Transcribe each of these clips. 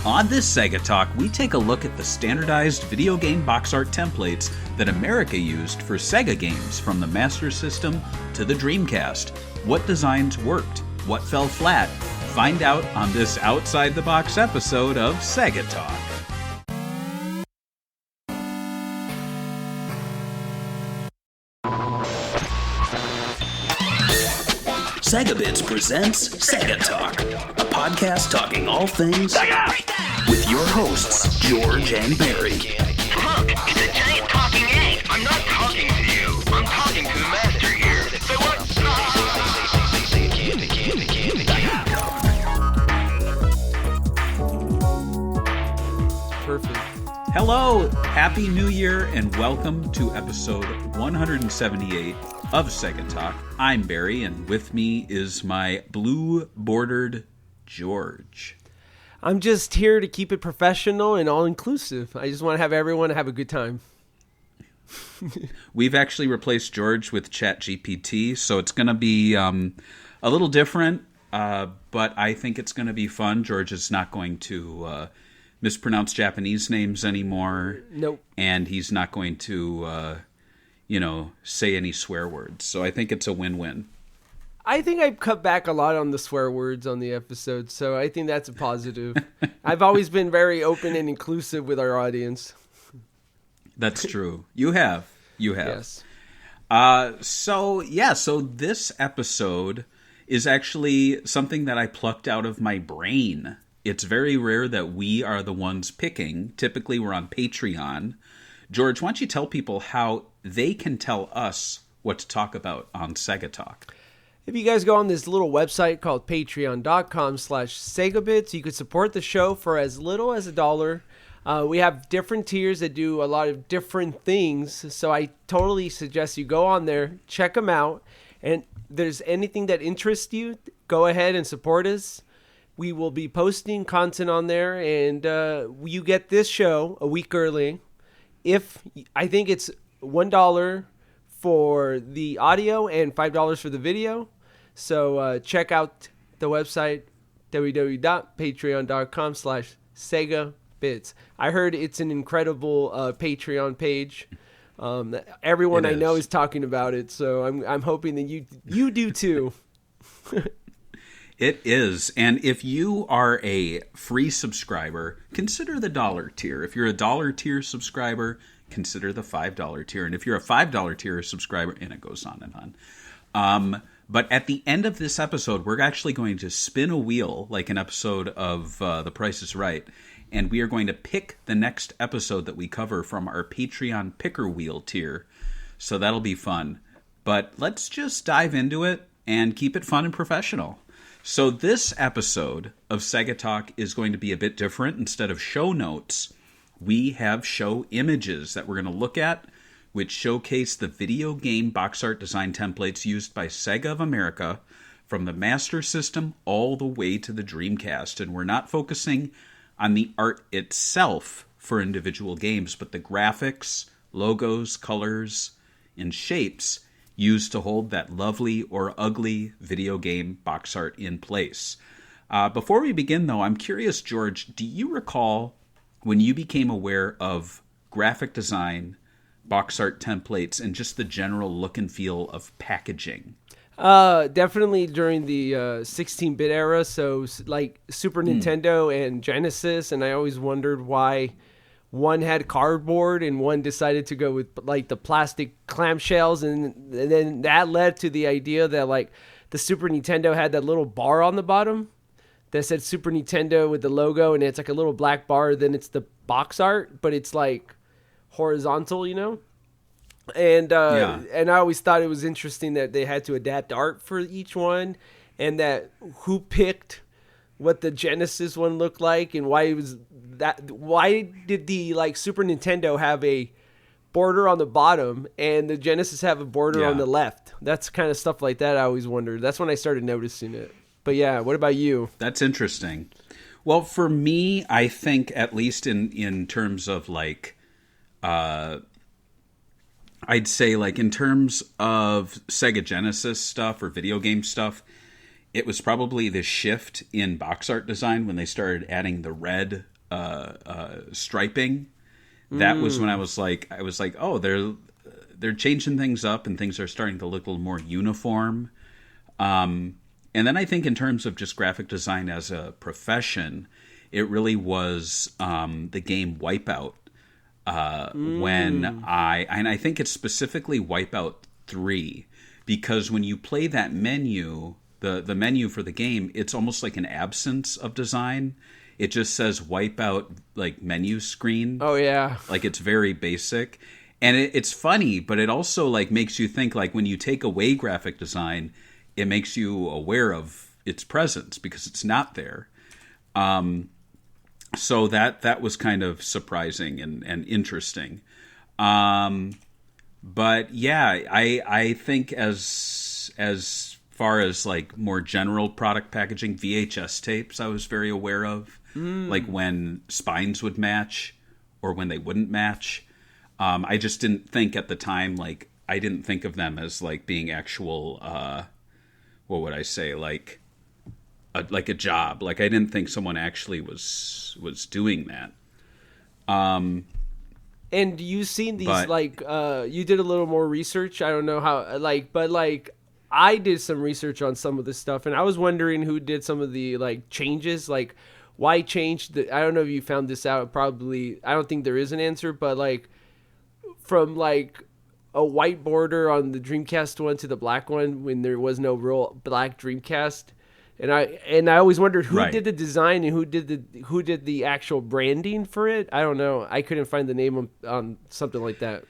On this SEGA Talk, we take a look at the standardized video game box art templates that America used for SEGA games from the Master System to the Dreamcast. What designs worked? What fell flat? Find out on this outside-the-box episode of SEGA Talk. SEGA Bits presents SEGA Talk, a podcast talking all things SEGA! With your hosts, George and Barry. Look, it's a giant talking egg. I'm not talking to you. I'm talking to the master here. So what? Perfect. Hello, Happy New Year, and welcome to episode 178 of SEGA Talk. I'm Barry, and with me is my blue-bordered George. I'm just here to keep it professional and all-inclusive. I just want to have everyone have a good time. We've actually replaced George with ChatGPT, so it's going to be a little different, but I think it's going to be fun. George is not going to mispronounce Japanese names anymore. Nope. And he's not going to... say any swear words. So I think it's a win-win. I think I've cut back a lot on the swear words on the episode, so I think that's a positive. I've always been very open and inclusive with our audience. That's true. You have. Yes. So this episode is actually something that I plucked out of my brain. It's very rare that we are the ones picking. Typically, we're on Patreon. George, why don't you tell people how they can tell us what to talk about on SEGA Talk? If you guys go on this little website called patreon.com/SegaBits, you could support the show for as little as $1. We have different tiers that do a lot of different things, so I totally suggest you go on there, check them out, and if there's anything that interests you, go ahead and support us. We will be posting content on there, and you get this show a week early. I think it's $1 for the audio and $5 for the video. So check out the website, www.patreon.com/SegaBits. I heard it's an incredible Patreon page. Everyone I know is talking about it, so I'm hoping that you do too. It is. And if you are a free subscriber, consider the $1 tier. If you're a $1 tier subscriber, consider the $5 tier. And if you're a $5 tier subscriber, and it goes on and on. But at the end of this episode, we're actually going to spin a wheel like an episode of The Price is Right. And we are going to pick the next episode that we cover from our Patreon picker wheel tier. So that'll be fun. But let's just dive into it and keep it fun and professional. So this episode of SEGA Talk is going to be a bit different. Instead of show notes, we have show images that we're going to look at, which showcase the video game box art design templates used by SEGA of America from the Master System all the way to the Dreamcast. And we're not focusing on the art itself for individual games, but the graphics, logos, colors, and shapes used to hold that lovely or ugly video game box art in place. Before we begin, though, I'm curious, George, do you recall when you became aware of graphic design, box art templates, and just the general look and feel of packaging? Definitely during the 16-bit era, so like Super Nintendo and Genesis, and I always wondered why one had cardboard and one decided to go with like the plastic clamshells, and then that led to the idea that like the Super Nintendo had that little bar on the bottom that said Super Nintendo with the logo, and it's like a little black bar. Then it's the box art, but it's like horizontal, And and I always thought it was interesting that they had to adapt art for each one, and that who picked what the Genesis one looked like, and why did the like Super Nintendo have a border on the bottom and the Genesis have a border on the left? That's kind of stuff like that I always wondered. That's when I started noticing it. But yeah, what about you? That's interesting. Well, for me, I think at least in terms of like I'd say like in terms of Sega Genesis stuff or video game stuff, it was probably the shift in box art design when they started adding the red striping. That was when I was like, oh, they're changing things up and things are starting to look a little more uniform. And then I think in terms of just graphic design as a profession, it really was the game Wipeout. And I think it's specifically Wipeout 3, because when you play that menu, the menu for the game, it's almost like an absence of design. It just says Wipeout, like, menu screen. Oh, yeah. Like, it's very basic. And it's funny, but it also, like, makes you think, like, when you take away graphic design, it makes you aware of its presence because it's not there. So that was kind of surprising and interesting. But yeah, I think as far as like more general product packaging, VHS tapes I was very aware of, like when spines would match or when they wouldn't match. I just didn't think at the time, like I didn't think of them as like being actual, what would I say, like a job. Like I didn't think someone actually was doing that. And you seen these, like, you did a little more research. I don't know how, like, but like I did some research on some of this stuff, and I was wondering who did some of the like changes, like why change the. I don't know if you found this out. Probably, I don't think there is an answer, but like from like a white border on the Dreamcast one to the black one when there was no real black Dreamcast. And I always wondered who did the design and who did the actual branding for it. I don't know. I couldn't find the name on something like that.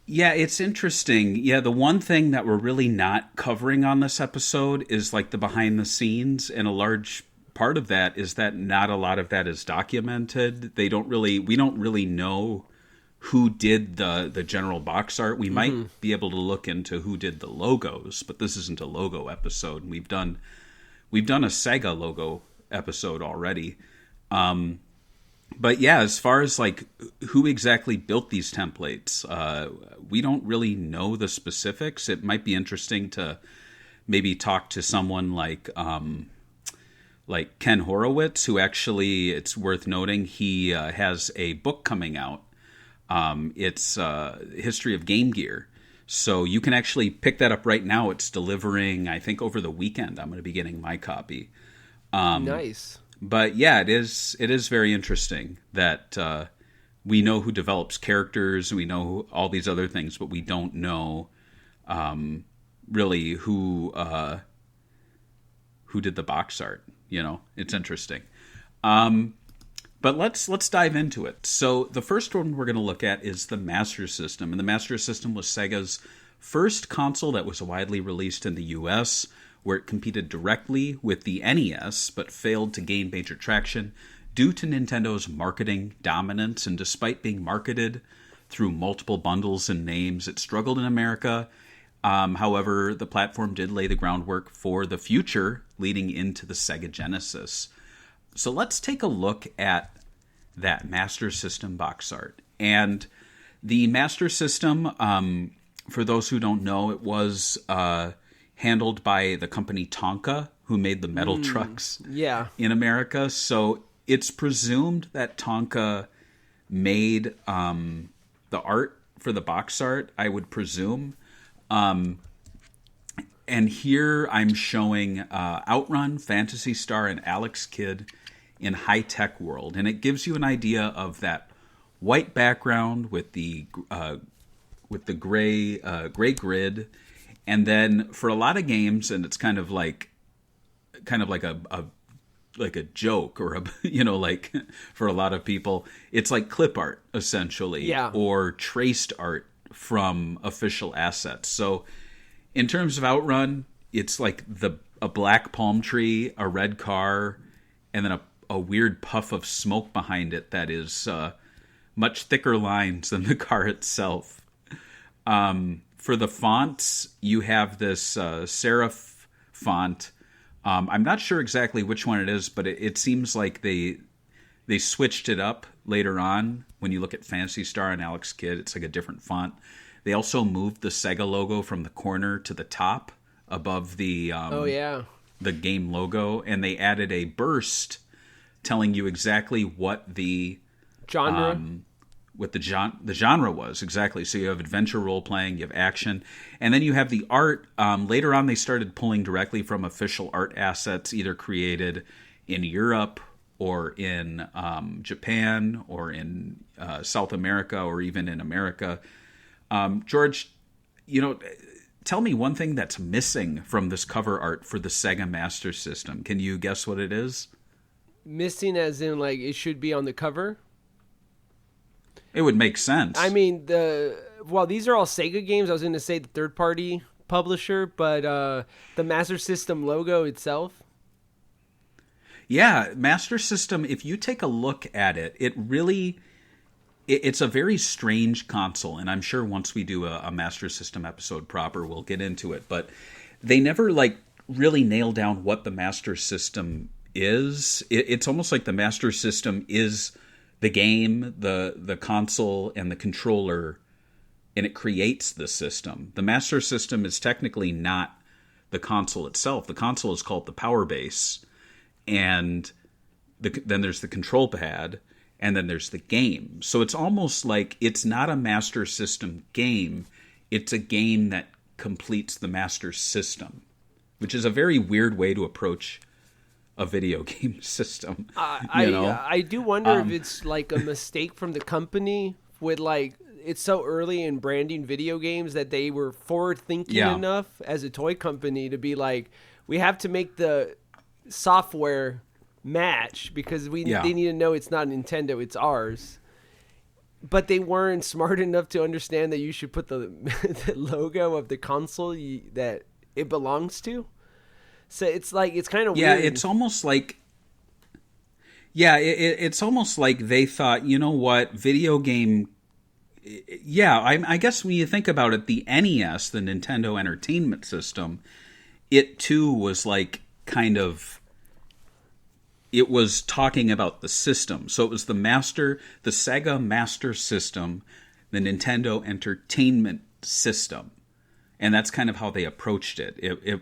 Yeah, it's interesting. Yeah, the one thing that we're really not covering on this episode is like the behind the scenes, and a large part of that is that not a lot of that is documented. We don't really know who did the general box art. We might be able to look into who did the logos, but this isn't a logo episode. We've done a Sega logo episode already. But yeah, as far as like who exactly built these templates, we don't really know the specifics. It might be interesting to maybe talk to someone like Ken Horowitz, who actually, it's worth noting, he has a book coming out. It's History of Game Gear. So you can actually pick that up right now. It's delivering, I think, over the weekend. I'm going to be getting my copy. Nice. But yeah, it is very interesting that we know who develops characters, we know all these other things, but we don't know really who did the box art. You know, it's interesting. But let's dive into it. So the first one we're going to look at is the Master System. And the Master System was Sega's first console that was widely released in the US, where it competed directly with the NES, but failed to gain major traction due to Nintendo's marketing dominance. And despite being marketed through multiple bundles and names, it struggled in America. However, the platform did lay the groundwork for the future leading into the Sega Genesis. So let's take a look at that Master System box art. And the Master System, for those who don't know, it was handled by the company Tonka, who made the metal trucks in America. So it's presumed that Tonka made the art for the box art, I would presume. And here I'm showing Outrun, Phantasy Star, and Alex Kidd in high-tech world. And it gives you an idea of that white background with the gray grid. And then for a lot of games, and it's kind of like a joke, or like for a lot of people, it's like clip art essentially, or traced art from official assets. So in terms of Outrun, it's like a black palm tree, a red car, and then a weird puff of smoke behind it that is much thicker lines than the car itself. For the fonts, you have this serif font. I'm not sure exactly which one it is, but it seems like they switched it up later on. When you look at Phantasy Star and Alex Kidd, it's like a different font. They also moved the Sega logo from the corner to the top above the Oh yeah. the game logo, and they added a burst telling you exactly what the Genre. the genre was exactly. So you have adventure role playing, you have action, and then you have the art. Later on, they started pulling directly from official art assets, either created in Europe or in Japan or in South America or even in America. George, tell me one thing that's missing from this cover art for the Sega Master System. Can you guess what it is? Missing as in like it should be on the cover. It would make sense. I mean, these are all Sega games. I was going to say the third-party publisher, but the Master System logo itself. Yeah, Master System, if you take a look at it, it's a very strange console, and I'm sure once we do a Master System episode proper, we'll get into it, but they never really nail down what the Master System is. It's almost like the Master System is the game, the console, and the controller, and it creates the system. The Master System is technically not the console itself. The console is called the Power Base, and then there's the control pad, and then there's the game. So it's almost like it's not a Master System game. It's a game that completes the Master System, which is a very weird way to approach a video game system. I do wonder if it's like a mistake from the company with it's so early in branding video games that they were forward thinking enough as a toy company to be like, we have to make the software match because they need to know it's not Nintendo, it's ours. But they weren't smart enough to understand that you should put the logo of the console that it belongs to. So it's kind of weird. It's almost like it's almost like they thought, you know what, video game. I guess when you think about it, the NES, the Nintendo Entertainment System, it too was it was talking about the system. So it was the Sega Master System, the Nintendo Entertainment System, and that's kind of how they approached it.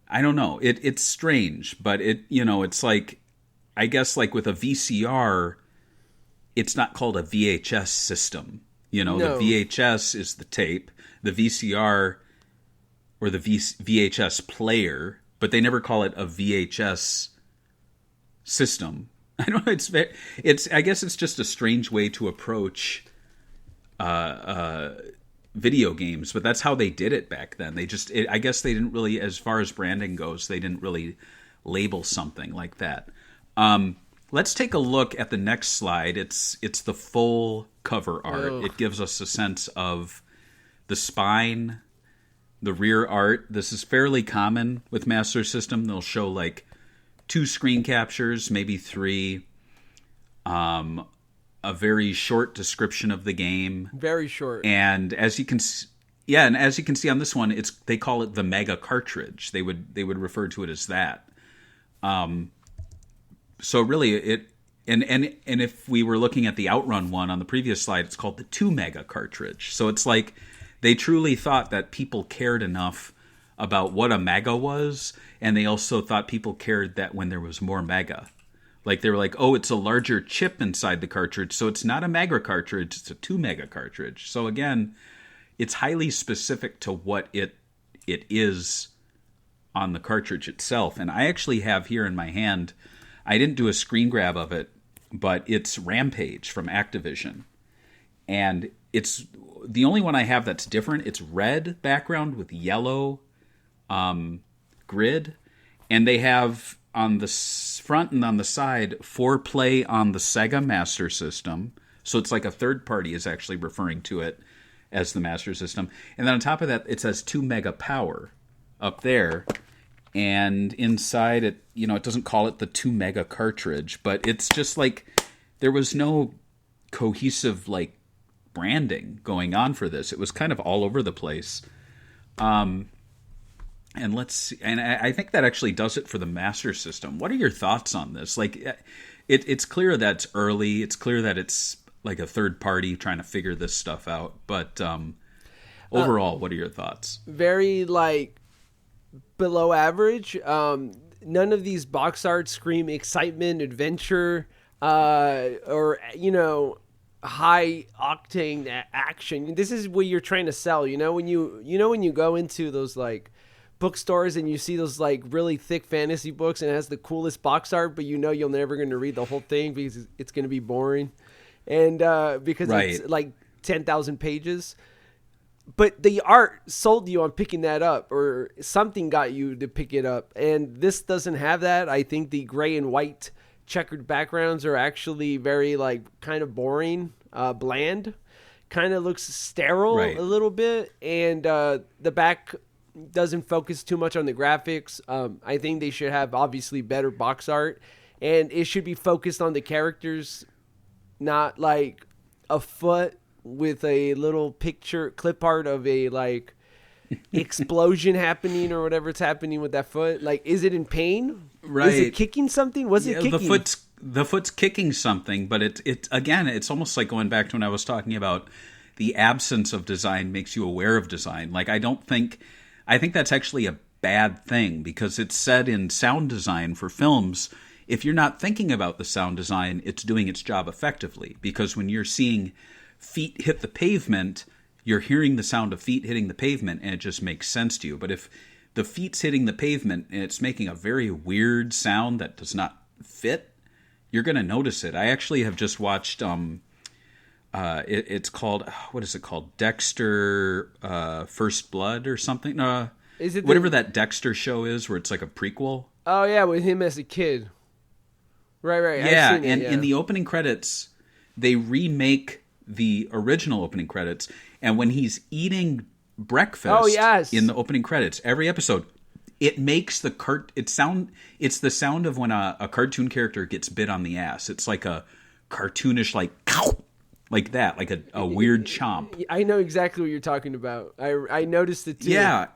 I don't know. It's strange, but it's like, I guess like with a VCR, it's not called a VHS system. No. The VHS is the tape, the VCR or the VHS player, but they never call it a VHS system. I don't know. I guess it's just a strange way to approach video games, but that's how they did it back then. I guess they didn't really, as far as branding goes, they didn't really label something like that. Let's take a look at the next slide. It's the full cover art. Ugh. It gives us a sense of the spine, the rear art. This is fairly common with Master System. They'll show 2 screen captures, maybe 3. A very short description of the game. Very short. And as you can see on this one, they call it the Mega Cartridge. They would refer to it as that. So really and if we were looking at the Outrun one on the previous slide, it's called the 2 Mega Cartridge. So it's like they truly thought that people cared enough about what a mega was, and they also thought people cared that when there was more mega. They were like, oh, it's a larger chip inside the cartridge, so it's not a mega cartridge, it's a 2 Mega cartridge. So again, it's highly specific to what it is on the cartridge itself. And I actually have here in my hand, I didn't do a screen grab of it, but it's Rampage from Activision. And it's the only one I have that's different. It's red background with yellow grid. And they have on the front and on the side, 4Play on the Sega Master System. So it's like a third party is actually referring to it as the Master System. And then on top of that, it says 2 Mega Power up there. And inside it, it doesn't call it the 2 Mega cartridge, but it's just there was no cohesive branding going on for this. It was kind of all over the place. And let's see, and I think that actually does it for the Master System. What are your thoughts on this? It's clear that it's early. It's clear that it's a third party trying to figure this stuff out. But overall, what are your thoughts? Very below average. None of these box arts scream excitement, adventure, or high octane action. This is what you're trying to sell. When you go into those like bookstores and you see those like really thick fantasy books and it has the coolest box art, but you're never going to read the whole thing because it's going to be boring, and because it's like 10,000 pages. But the art sold you on picking that up, or something got you to pick it up. And this doesn't have that. I think the gray and white checkered backgrounds are actually very like kind of boring, bland, kind of looks sterile a little bit. And the back doesn't focus too much on the graphics. I think they should have obviously better box art, and it should be focused on the characters, not like a foot with a little picture clip art of a like explosion happening or whatever's happening with that foot. Like, is it in pain? Right. Is it kicking something? What's it kicking? The foot's kicking something, but it's again, it's almost like going back to when I was talking about the absence of design makes you aware of design. Like, I think that's actually a bad thing, because it's said in sound design for films, if you're not thinking about the sound design, it's doing its job effectively, because when you're seeing feet hit the pavement, you're hearing the sound of feet hitting the pavement, and it just makes sense to you. But if the feet's hitting the pavement and it's making a very weird sound that does not fit, you're going to notice it. I actually have just watched, it's called, what is it called? Dexter First Blood or something? Is it whatever that Dexter show is, where it's like a prequel? Oh, yeah, with him as a kid. Right. Yeah, and in the opening credits, they remake the original opening credits, and when he's eating breakfast in the opening credits, every episode, it makes it's the sound of when a cartoon character gets bit on the ass. It's like a cartoonish, like that, like a weird chomp. I know exactly what you're talking about. I noticed it too. Yeah.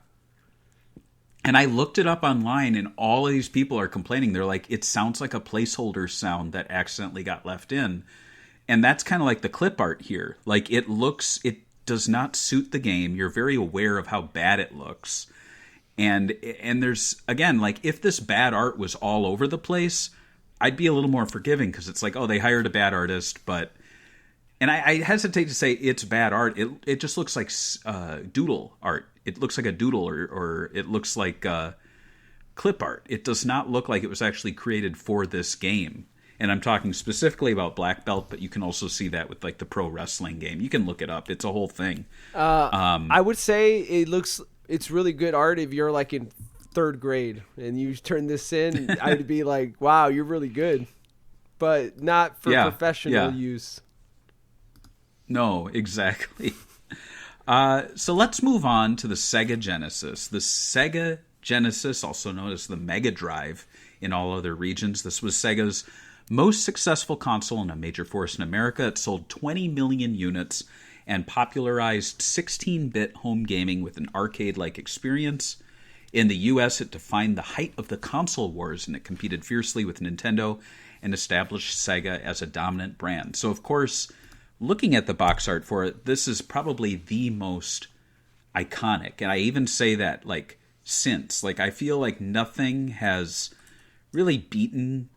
And I looked it up online, and all of these people are complaining. They're like, it sounds like a placeholder sound that accidentally got left in. And that's kind of like the clip art here. Like, it does not suit the game. You're very aware of how bad it looks. And there's, again, like, if this bad art was all over the place, I'd be a little more forgiving, because it's like, oh, they hired a bad artist, but... And I hesitate to say it's bad art. It just looks like doodle art. It looks like a doodle, or it looks like clip art. It does not look like it was actually created for this game. And I'm talking specifically about Black Belt, but you can also see that with like the pro wrestling game. You can look it up. It's a whole thing. I would say it's really good art if you're like in third grade and you turn this in. I'd be like, wow, you're really good. But not for professional use. No, exactly. So let's move on to the Sega Genesis. The Sega Genesis, also known as the Mega Drive in all other regions. This was Sega's most successful console and a major force in America. It sold 20 million units and popularized 16-bit home gaming with an arcade-like experience. In the U.S., it defined the height of the console wars, and it competed fiercely with Nintendo and established Sega as a dominant brand. So, of course, looking at the box art for it, this is probably the most iconic. And I even say that, like, since. Like, I feel like nothing has really beaten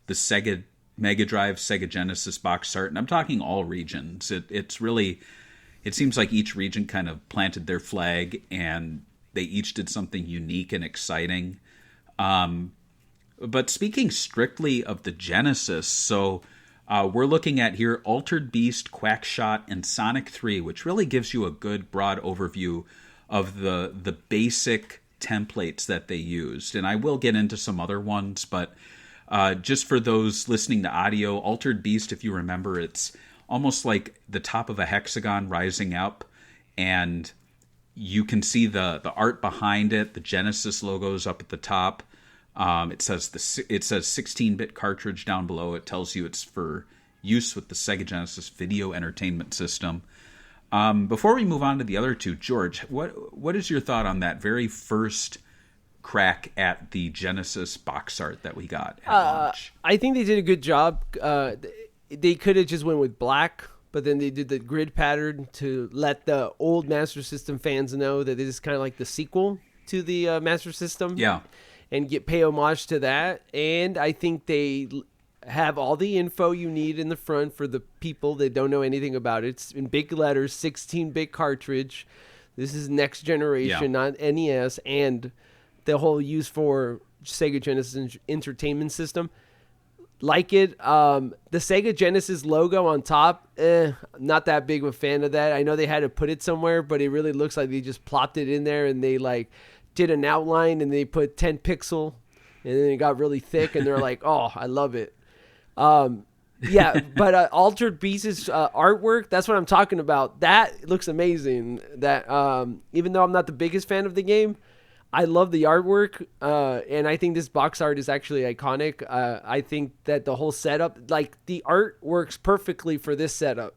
the Sega Mega Drive, Sega Genesis box art. And I'm talking all regions. It's really... It seems like each region kind of planted their flag, and they each did something unique and exciting. But speaking strictly of the Genesis, so we're looking at here Altered Beast, Quackshot, and Sonic 3, which really gives you a good broad overview of the basic templates that they used. And I will get into some other ones, but just for those listening to audio, Altered Beast, if you remember, it's almost like the top of a hexagon rising up, and you can see the art behind it. The Genesis logo is up at the top. It says 16-bit cartridge down below. It tells you it's for use with the Sega Genesis video entertainment system. Before we move on to the other two, George, what is your thought on that very first crack at the Genesis box art that we got at launch? I think they did a good job. They could have just went with black, but then they did the grid pattern to let the old Master System fans know that this is kind of like the sequel to the Master System. Yeah. And pay homage to that. And I think they have all the info you need in the front for the people that don't know anything about it. It's in big letters, 16-bit cartridge. This is next generation, not NES, and the whole use for Sega Genesis Entertainment System. Like it. The Sega Genesis logo on top, not that big of a fan of that. I know they had to put it somewhere, but it really looks like they just plopped it in there and they did an outline and they put 10 pixel and then it got really thick and they're like, oh, I love it. But Altered Beast's artwork, that's what I'm talking about. That looks amazing. That even though I'm not the biggest fan of the game, I love the artwork, and I think this box art is actually iconic. I think that the whole setup, the art works perfectly for this setup.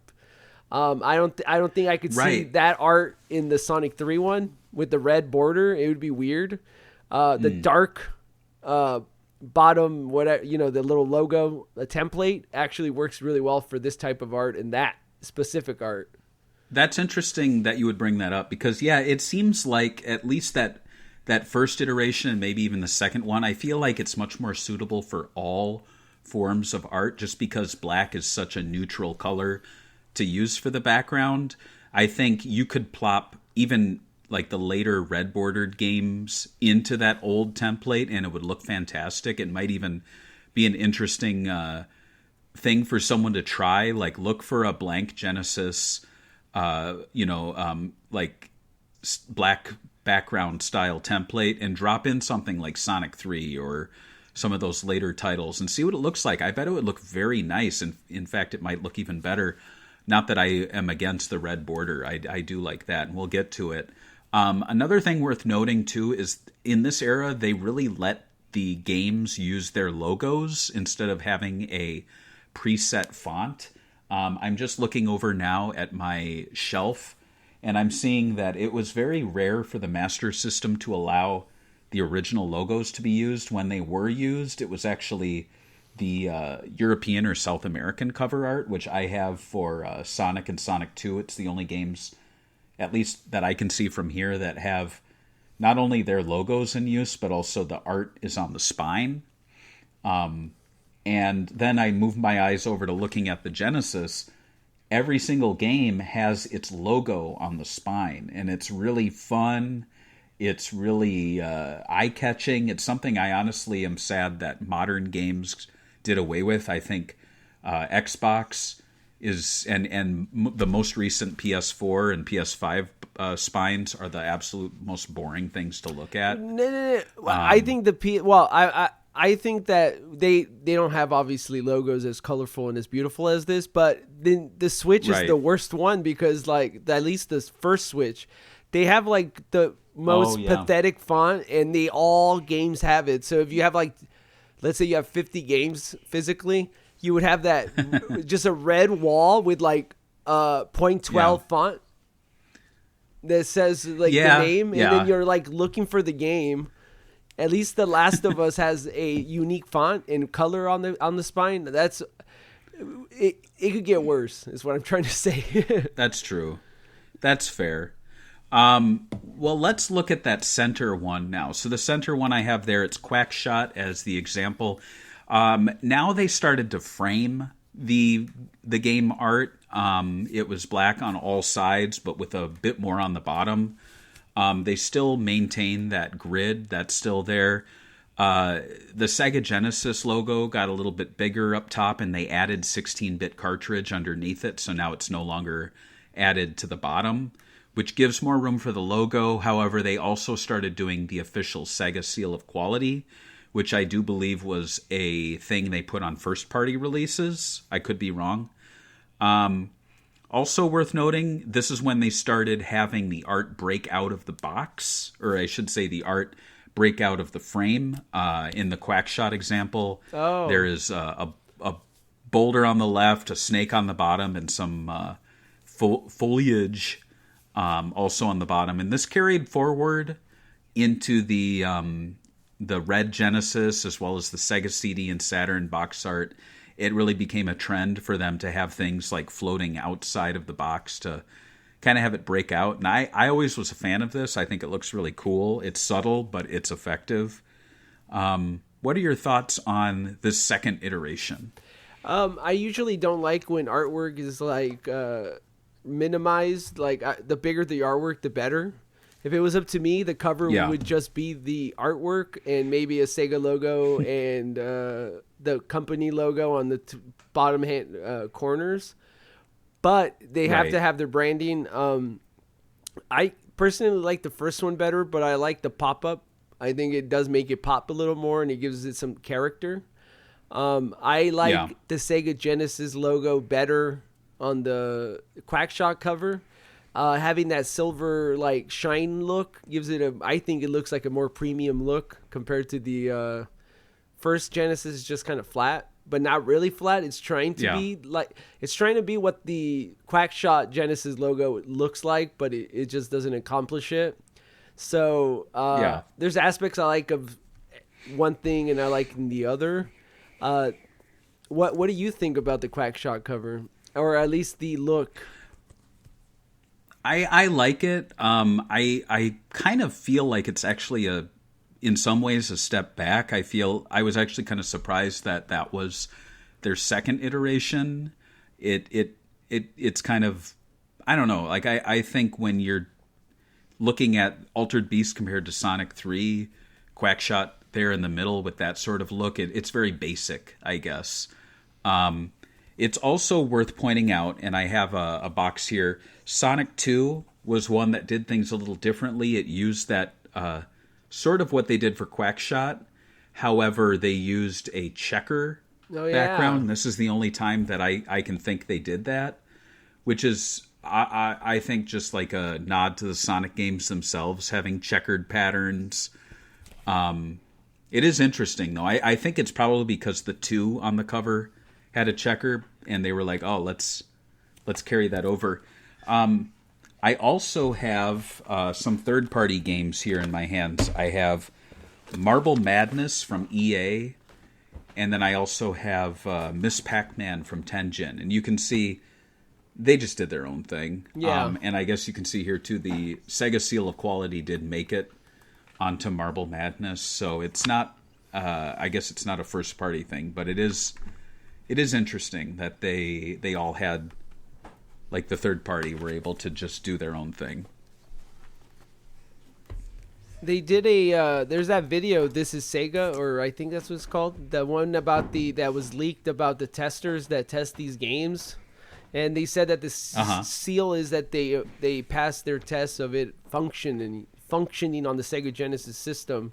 I don't think I could see that art in the Sonic 3 one with the red border. It would be weird. The dark bottom, whatever, the little logo, the template actually works really well for this type of art and that specific art. That's interesting that you would bring that up because, it seems like at least that first iteration and maybe even the second one, I feel like it's much more suitable for all forms of art just because black is such a neutral color to use for the background. I think you could plop even the later red bordered games into that old template and it would look fantastic. It might even be an interesting thing for someone to try. Look for a blank Genesis, black background style template and drop in something like Sonic 3 or some of those later titles and see what it looks like. I bet it would look very nice. And in fact, it might look even better. Not that I am against the red border. I do like that, and we'll get to it. Another thing worth noting, too, is in this era, they really let the games use their logos instead of having a preset font. I'm just looking over now at my shelf, and I'm seeing that it was very rare for the Master System to allow the original logos to be used. When they were used, it was actually the European or South American cover art, which I have for Sonic and Sonic 2. It's the only games, at least that I can see from here, that have not only their logos in use, but also the art is on the spine. And then I move my eyes over to looking at the Genesis. Every single game has its logo on the spine, and it's really fun. It's really eye-catching. It's something I honestly am sad that modern games did away with. I think Xbox is, and the most recent PS4 and PS5 spines are the absolute most boring things to look at. No. I think I think that they don't have obviously logos as colorful and as beautiful as this, but then the Switch is the worst one because at least this first Switch, they have the most pathetic font, and all games have it. So if you have let's say you have 50 games physically, you would have that just a red wall with .12 font that says the name, and then you're looking for the game. At least The Last of Us has a unique font and color on the spine. That's it. It could get worse, is what I'm trying to say. That's true. That's fair. Well, let's look at that center one now. So the center one I have there, it's Quackshot as the example. Now they started to frame the game art. It was black on all sides, but with a bit more on the bottom. They still maintain that grid that's still there. The Sega Genesis logo got a little bit bigger up top, and they added 16-bit cartridge underneath it, so now it's no longer added to the bottom, which gives more room for the logo. However, they also started doing the official Sega seal of quality, which I do believe was a thing they put on first-party releases. I could be wrong. Also worth noting, this is when they started having the art break out of the box, or I should say the art break out of the frame. In the Quackshot example, there is a boulder on the left, a snake on the bottom, and some foliage also on the bottom. And this carried forward into the Red Genesis as well as the Sega CD and Saturn box art. It really became a trend for them to have things floating outside of the box to kind of have it break out. And I always was a fan of this. I think it looks really cool. It's subtle, but it's effective. What are your thoughts on this second iteration? I usually don't like when artwork is like minimized. Like the bigger the artwork, the better. If it was up to me, the cover would just be the artwork and maybe a Sega logo and the company logo on the bottom corners. But they have to have their branding. I personally like the first one better, but I like the pop-up. I think it does make it pop a little more, and it gives it some character. I like the Sega Genesis logo better on the Quackshot cover. Having that silver like shine look gives it I think it looks like a more premium look compared to the first Genesis, just kind of flat, but not really flat. It's trying to be like, it's trying to be what the Quackshot Genesis logo looks like, but it just doesn't accomplish it. So there's aspects I like of one thing and I like in the other. What do you think about the Quackshot cover, or at least the look? I like it. I kind of feel like it's actually in some ways a step back. I was actually kind of surprised that was their second iteration. It's kind of, I don't know. Like I think when you're looking at Altered Beast compared to Sonic 3, Quackshot there in the middle with that sort of look, it's very basic, I guess. It's also worth pointing out, and I have a box here, Sonic 2 was one that did things a little differently. It used that sort of what they did for Quackshot. However, they used a checker background. This is the only time that I can think they did that, which is, I think, just like a nod to the Sonic games themselves, having checkered patterns. It is interesting, though. I think it's probably because the 2 on the cover had a checker, and they were like, "Oh, let's carry that over." I also have some third-party games here in my hands. I have Marble Madness from EA, and then I also have Miss Pac-Man from Tengen. And you can see they just did their own thing. Yeah. And I guess you can see here, too, the Sega Seal of Quality did make it onto Marble Madness. So it's not, I guess it's not a first-party thing, but it is interesting that they all had, like the third party, were able to just do their own thing. They did there's that video, This is Sega, or I think that's what it's called. The one about that was leaked about the testers that test these games. And they said that the seal is that they passed their tests of it functioning on the Sega Genesis system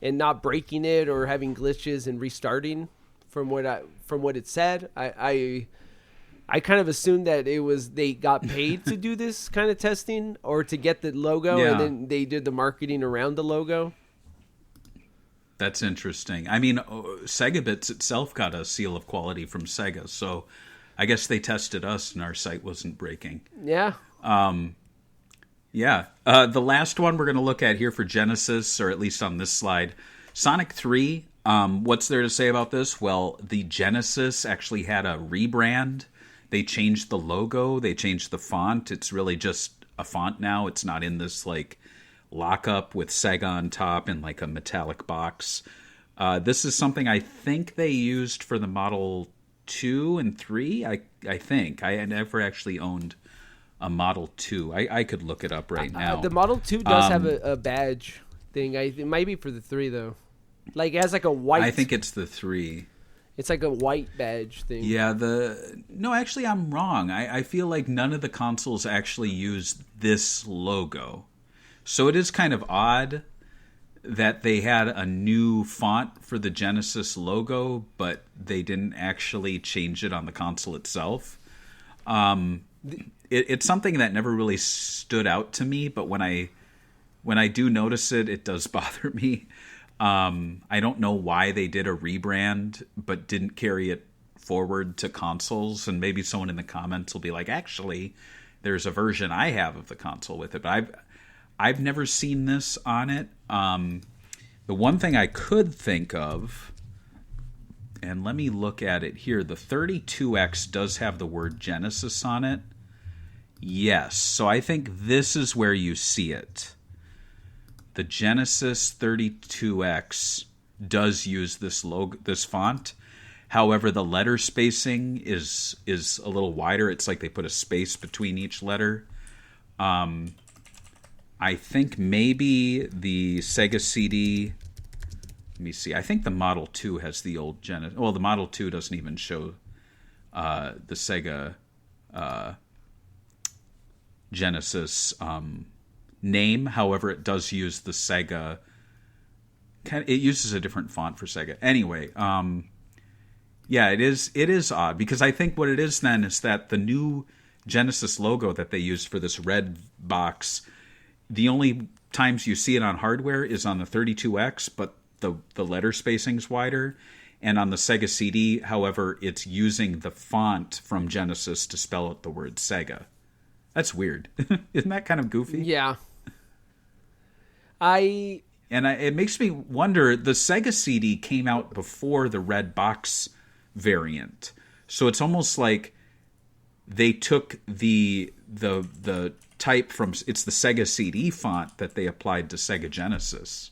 and not breaking it or having glitches and restarting. From what it said, I kind of assumed that they got paid to do this kind of testing or to get the logo, and then they did the marketing around the logo. That's interesting. I mean, Sega Bits itself got a seal of quality from Sega, so I guess they tested us and our site wasn't breaking. Yeah. The last one we're going to look at here for Genesis, or at least on this slide, Sonic 3. What's there to say about this? Well, the Genesis actually had a rebrand. They changed the logo. They changed the font. It's really just a font now. It's not in this like lockup with Sega on top and like a metallic box. This is something I think they used for the Model 2 and 3. I think. I never actually owned a Model 2. I could look it up right now. The Model 2 does have a badge thing. It might be for the 3, though. Like, it has like a white... I think it's the 3. It's like a white badge thing. Yeah, No, actually, I'm wrong. I feel like none of the consoles actually use this logo. So it is kind of odd that they had a new font for the Genesis logo, but they didn't actually change it on the console itself. It's something that never really stood out to me, but when I do notice it, it does bother me. I don't know why they did a rebrand, but didn't carry it forward to consoles. And maybe someone in the comments will be like, actually, there's a version I have of the console with it. But I've never seen this on it. The one thing I could think of, and let me look at it here, the 32X does have the word Genesis on it. Yes. So I think this is where you see it. The Genesis 32X does use this this font. However, the letter spacing is a little wider. It's like they put a space between each letter. I think maybe the Sega CD. Let me see. I think the Model 2 has the old Genesis. Well, the Model 2 doesn't even show the Sega Genesis name. However, it does use the Sega. It uses a different font for Sega. Anyway, yeah, it is odd because I think what it is then is that the new Genesis logo that they used for this red box, the only times you see it on hardware is on the 32X, but the letter spacing's wider. And on the Sega CD, however, it's using the font from Genesis to spell out the word Sega. That's weird. Isn't that kind of goofy? Yeah. It makes me wonder, the Sega CD came out before the red box variant. So it's almost like they took the type from, it's the Sega CD font that they applied to Sega Genesis.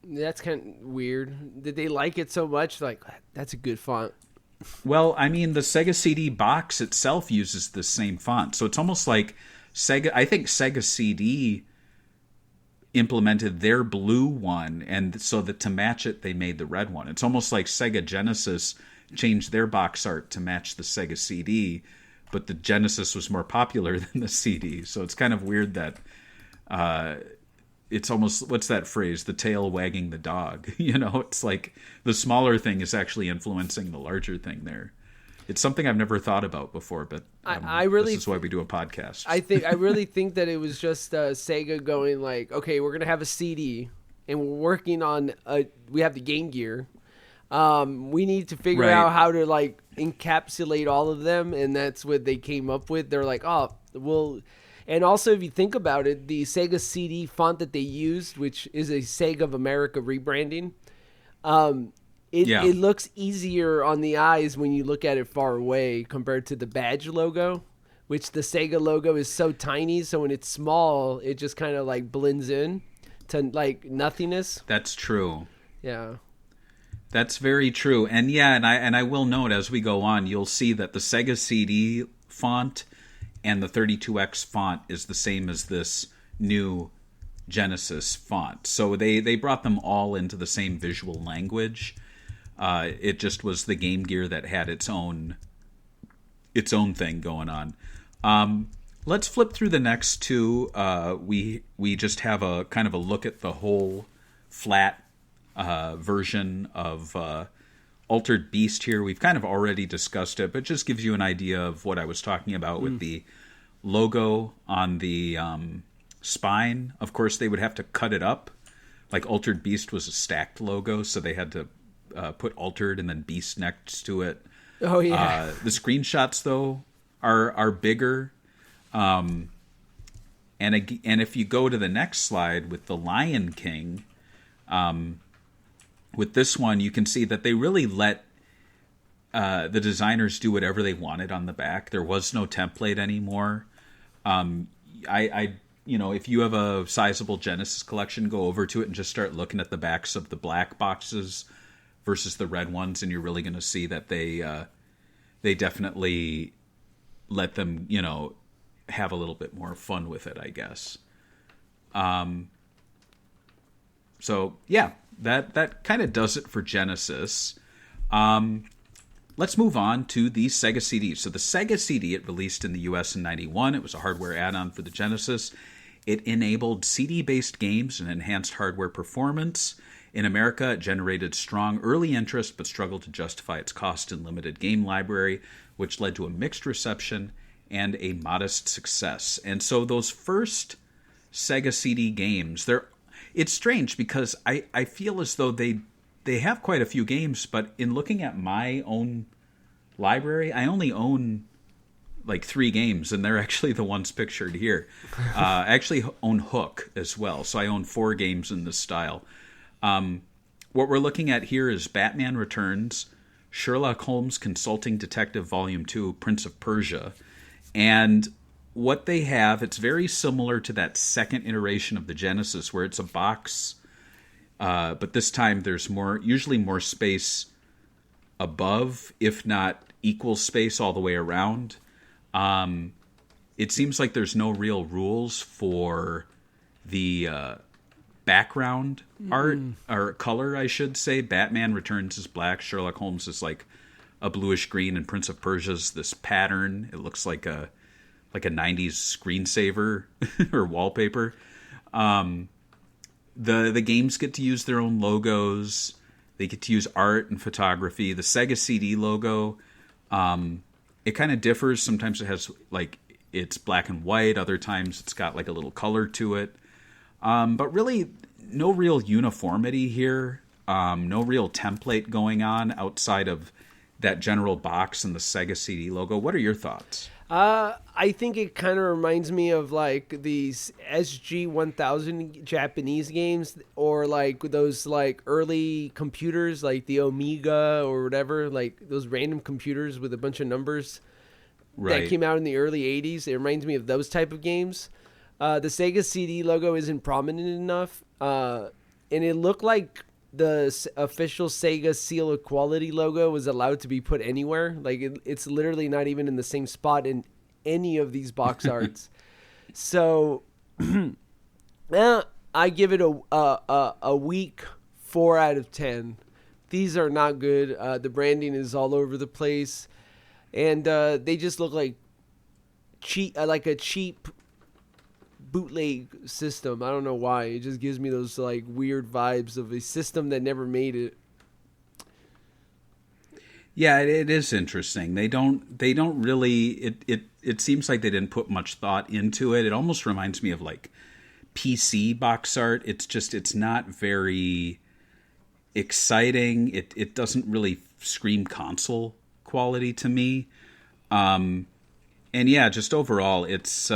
That's kind of weird. Did they like it so much? Like, that's a good font. Well, I mean, the Sega CD box itself uses the same font. So it's almost like I think Sega CD implemented their blue one, and so that to match it, they made the red one. It's almost like Sega Genesis changed their box art to match the Sega CD, but the Genesis was more popular than the CD. So it's kind of weird that it's almost, what's that phrase? The tail wagging the dog. It's like the smaller thing is actually influencing the larger thing there. It's something I've never thought about before, but this is why we do a podcast. I really think that it was just Sega going like, okay, we're gonna have a CD, and we're working on we have the Game Gear. We need to figure out how to like encapsulate all of them, and that's what they came up with. They're like, oh, well. And also, if you think about it, the Sega CD font that they used, which is a Sega of America rebranding, it looks easier on the eyes when you look at it far away compared to the badge logo, which the Sega logo is so tiny. So when it's small, it just kind of like blends in to like nothingness. That's true. Yeah. That's very true. And yeah, and I will note as we go on, you'll see that the Sega CD font and the 32X font is the same as this new Genesis font. So they brought them all into the same visual language. It just was the Game Gear that had its own thing going on. Let's flip through the next two. We just have a kind of a look at the whole flat version of Altered Beast here. We've kind of already discussed it, but it just gives you an idea of what I was talking about with the logo on the spine. Of course, they would have to cut it up. Like Altered Beast was a stacked logo, so they had to put Altered and then Beast next to it. Oh, yeah. The screenshots, though, are bigger. And if you go to the next slide with the Lion King, with this one, you can see that they really let the designers do whatever they wanted on the back. There was no template anymore. If you have a sizable Genesis collection, go over to it and just start looking at the backs of the black boxes versus the red ones, and you're really going to see that they definitely let them, have a little bit more fun with it, I guess. So yeah, that kind of does it for Genesis. Let's move on to the Sega CD. So the Sega CD, it released in the US in 91. It was a hardware add-on for the Genesis. It enabled CD-based games and enhanced hardware performance. In America, it generated strong early interest but struggled to justify its cost and limited game library, which led to a mixed reception and a modest success. And so those first Sega CD games, it's strange because I feel as though they have quite a few games, but in looking at my own library, I only own like 3 games, and they're actually the ones pictured here. I actually own Hook as well, so I own 4 games in this style. What we're looking at here is Batman Returns, Sherlock Holmes Consulting Detective Volume 2, Prince of Persia, and what they have, it's very similar to that second iteration of the Genesis, where it's a box, but this time there's usually more space above, if not equal space all the way around. It seems like there's no real rules for the background art, or color, I should say. Batman Returns is black. Sherlock Holmes is like a bluish green, and Prince of Persia's this pattern. It looks like a 90s screensaver or wallpaper. The games get to use their own logos. They get to use art and photography. The Sega CD logo, it kind of differs. Sometimes it has it's black and white. Other times it's got like a little color to it. But really, no real uniformity here. No real template going on outside of that general box and the Sega CD logo. What are your thoughts? I think it kind of reminds me of like these SG-1000 Japanese games, or like those like early computers, like the Omega or whatever, like those random computers with a bunch of numbers that came out in the early 80s. It reminds me of those type of games. The Sega CD logo isn't prominent enough, and it looked like the official Sega seal of quality logo was allowed to be put anywhere. Like it's literally not even in the same spot in any of these box arts. So I give it a weak 4 out of 10. These are not good. The branding is all over the place, and they just look like a cheap bootleg system. I don't know why. It just gives me those like weird vibes of a system that never made it. Yeah, it is interesting. They don't really, it seems like they didn't put much thought into it. It almost reminds me of like PC box art. It's not very exciting. It doesn't really scream console quality to me. And yeah, just overall it's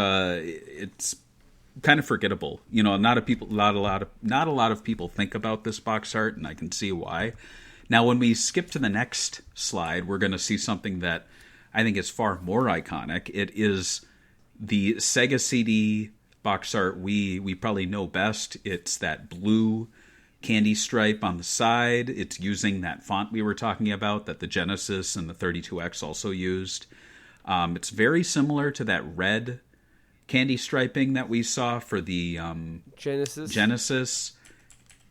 kind of forgettable. You know, not a lot of people think about this box art, and I can see why. Now, when we skip to the next slide, we're going to see something that I think is far more iconic. It is the Sega CD box art we probably know best. It's that blue candy stripe on the side. It's using that font we were talking about that the Genesis and the 32X also used. It's very similar to that red candy striping that we saw for the Genesis.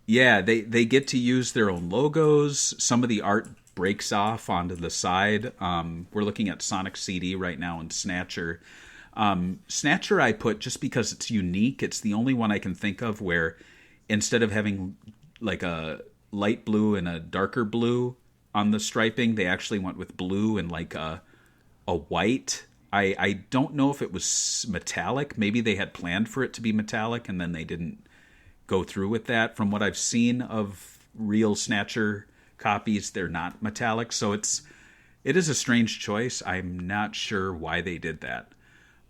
Yeah, they get to use their own logos. Some of the art breaks off onto the side. We're looking at Sonic CD right now and Snatcher. Snatcher I put just because it's unique. It's the only one I can think of where instead of having like a light blue and a darker blue on the striping, they actually went with blue and like a white. I don't know if it was metallic. Maybe they had planned for it to be metallic and then they didn't go through with that. From what I've seen of real Snatcher copies, they're not metallic. So it is a strange choice. I'm not sure why they did that.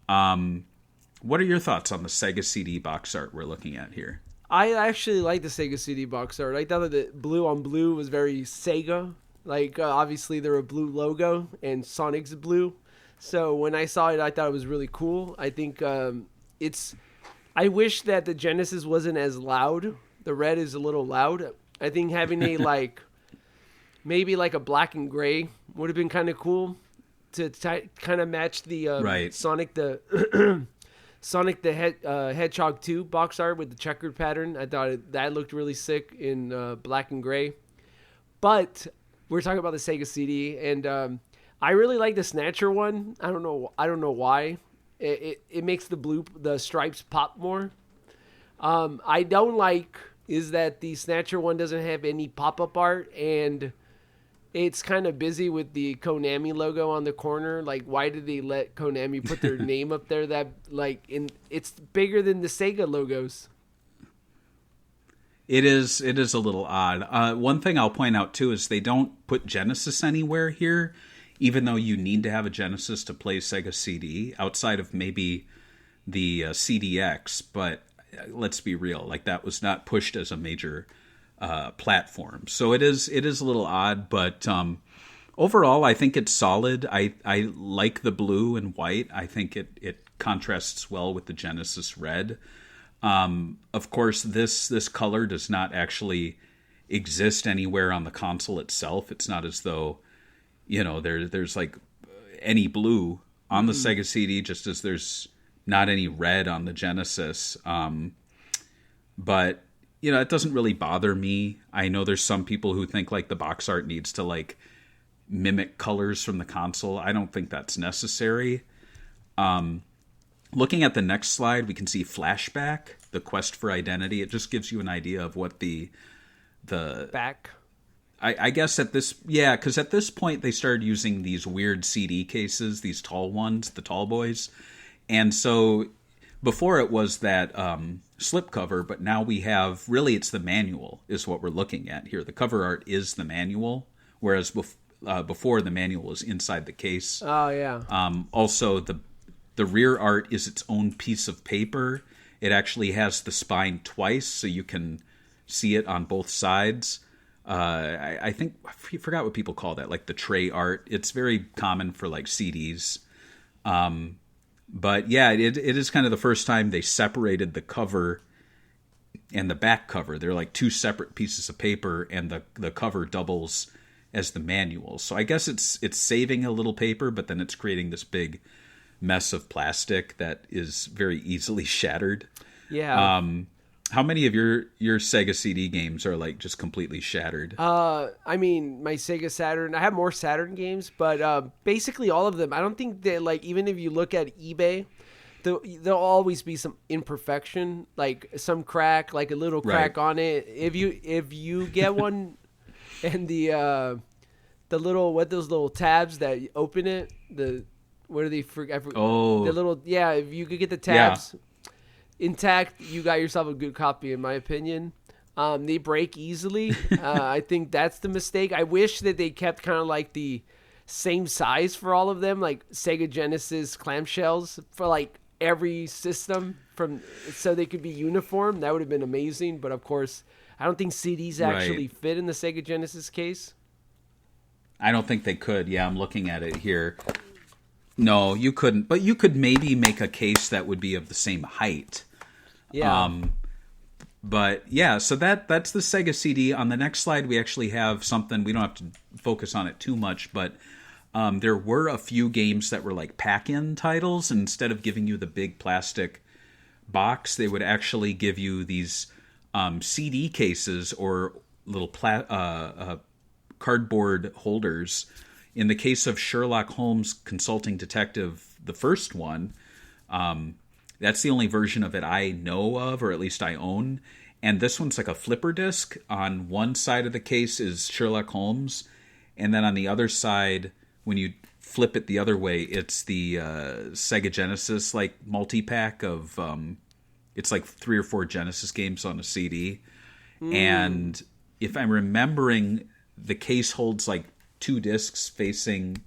What are your thoughts on the Sega CD box art we're looking at here? I actually like the Sega CD box art. I thought that the blue on blue was very Sega. Like, obviously, they're a blue logo, and Sonic's blue. So when I saw it, I thought it was really cool. I think I wish that the Genesis wasn't as loud. The red is a little loud. I think having a, maybe like a black and gray would have been kind of cool to kind of match the Sonic the Hedgehog 2 box art with the checkered pattern. I thought that looked really sick in black and gray. But we're talking about the Sega CD, and I really like the Snatcher one. I don't know why. It makes the stripes pop more. I don't like is that the Snatcher one doesn't have any pop-up art, and it's kind of busy with the Konami logo on the corner. Like, why did they let Konami put their name up there? That it's bigger than the Sega logos. It is a little odd. One thing I'll point out too is they don't put Genesis anywhere here, even though you need to have a Genesis to play Sega CD outside of maybe the CDX. But let's be real, like that was not pushed as a major platform. So it is a little odd, but Overall, I think it's solid. I like the blue and white. I think it contrasts well with the Genesis red. Of course, this color does not actually exist anywhere on the console itself. It's not as though, there's like any blue on the Sega CD, just as there's not any red on the Genesis. But, it doesn't really bother me. I know there's some people who think like the box art needs to like mimic colors from the console. I don't think that's necessary. Looking at the next slide, we can see Flashback, the quest for identity. It just gives you an idea of what the back. I guess because at this point they started using these weird CD cases, these tall ones, the tall boys. And so before it was that slipcover, but now we have, really it's the manual is what we're looking at here. The cover art is the manual, whereas before the manual was inside the case. Oh, yeah. Also, the rear art is its own piece of paper. It actually has the spine twice, so you can see it on both sides. I think, I forgot what people call that, like the tray art. It's very common for like CDs. But yeah, it is kind of the first time they separated the cover and the back cover. They're like two separate pieces of paper, and the cover doubles as the manual. So I guess it's saving a little paper, but then it's creating this big mess of plastic that is very easily shattered. Yeah. How many of your Sega CD games are like just completely shattered? I mean, my Sega Saturn, I have more Saturn games, but basically all of them. I don't think that, like, even if you look at eBay, there'll always be some imperfection, like some crack, like a little crack on it. If you get one and the little, those little tabs that open it, what are they for? The little, if you could get the tabs intact, you got yourself a good copy, in my opinion. They break easily. I think that's the mistake. I wish that they kept kind of like the same size for all of them, like Sega Genesis clamshells for like every system, so they could be uniform. That would have been amazing. But of course, I don't think CDs actually fit in the Sega Genesis case. I don't think they could. Yeah, I'm looking at it here. No, you couldn't. But you could maybe make a case that would be of the same height. Yeah. But yeah, so that's the Sega CD. On the next slide, we actually have something. We don't have to focus on it too much, but there were a few games that were like pack-in titles. And instead of giving you the big plastic box, they would actually give you these CD cases or little cardboard holders. In the case of Sherlock Holmes Consulting Detective, the first one, that's the only version of it I know of, or at least I own. And this one's like a flipper disc. On one side of the case is Sherlock Holmes, and then on the other side, when you flip it the other way, it's the Sega Genesis like multi-pack of it's like 3 or 4 Genesis games on a CD. And if I'm remembering, the case holds like 2 discs facing.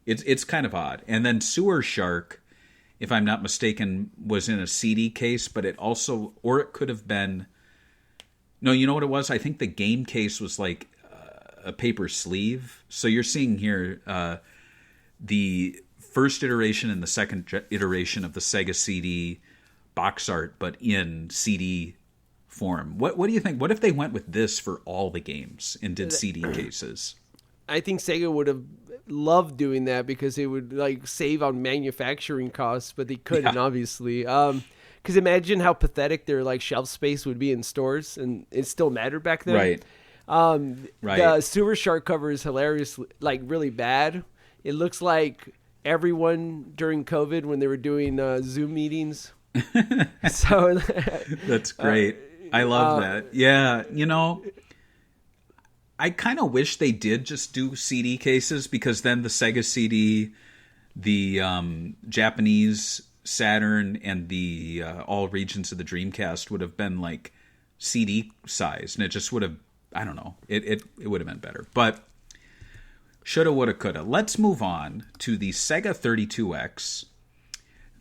It's kind of odd. And then Sewer Shark, if I'm not mistaken, was in a CD case, but it also, or it could have been, no, you know what it was? I think the game case was like a paper sleeve. So you're seeing here the first iteration and the second iteration of the Sega CD box art, but in CD form. What do you think? What if they went with this for all the games and did CD cases? I think Sega would have loved doing that because it would like save on manufacturing costs, but they couldn't, obviously. Because imagine how pathetic their like shelf space would be in stores, and it still mattered back then. Right. The Sewer Shark cover is hilarious, like really bad. It looks like everyone during COVID when they were doing Zoom meetings. So that's great. I love that. Yeah, I kind of wish they did just do CD cases, because then the Sega CD, the Japanese Saturn, and the all regions of the Dreamcast would have been like CD size, and it just would have, I don't know, it would have been better. But shoulda, woulda, coulda. Let's move on to the Sega 32X.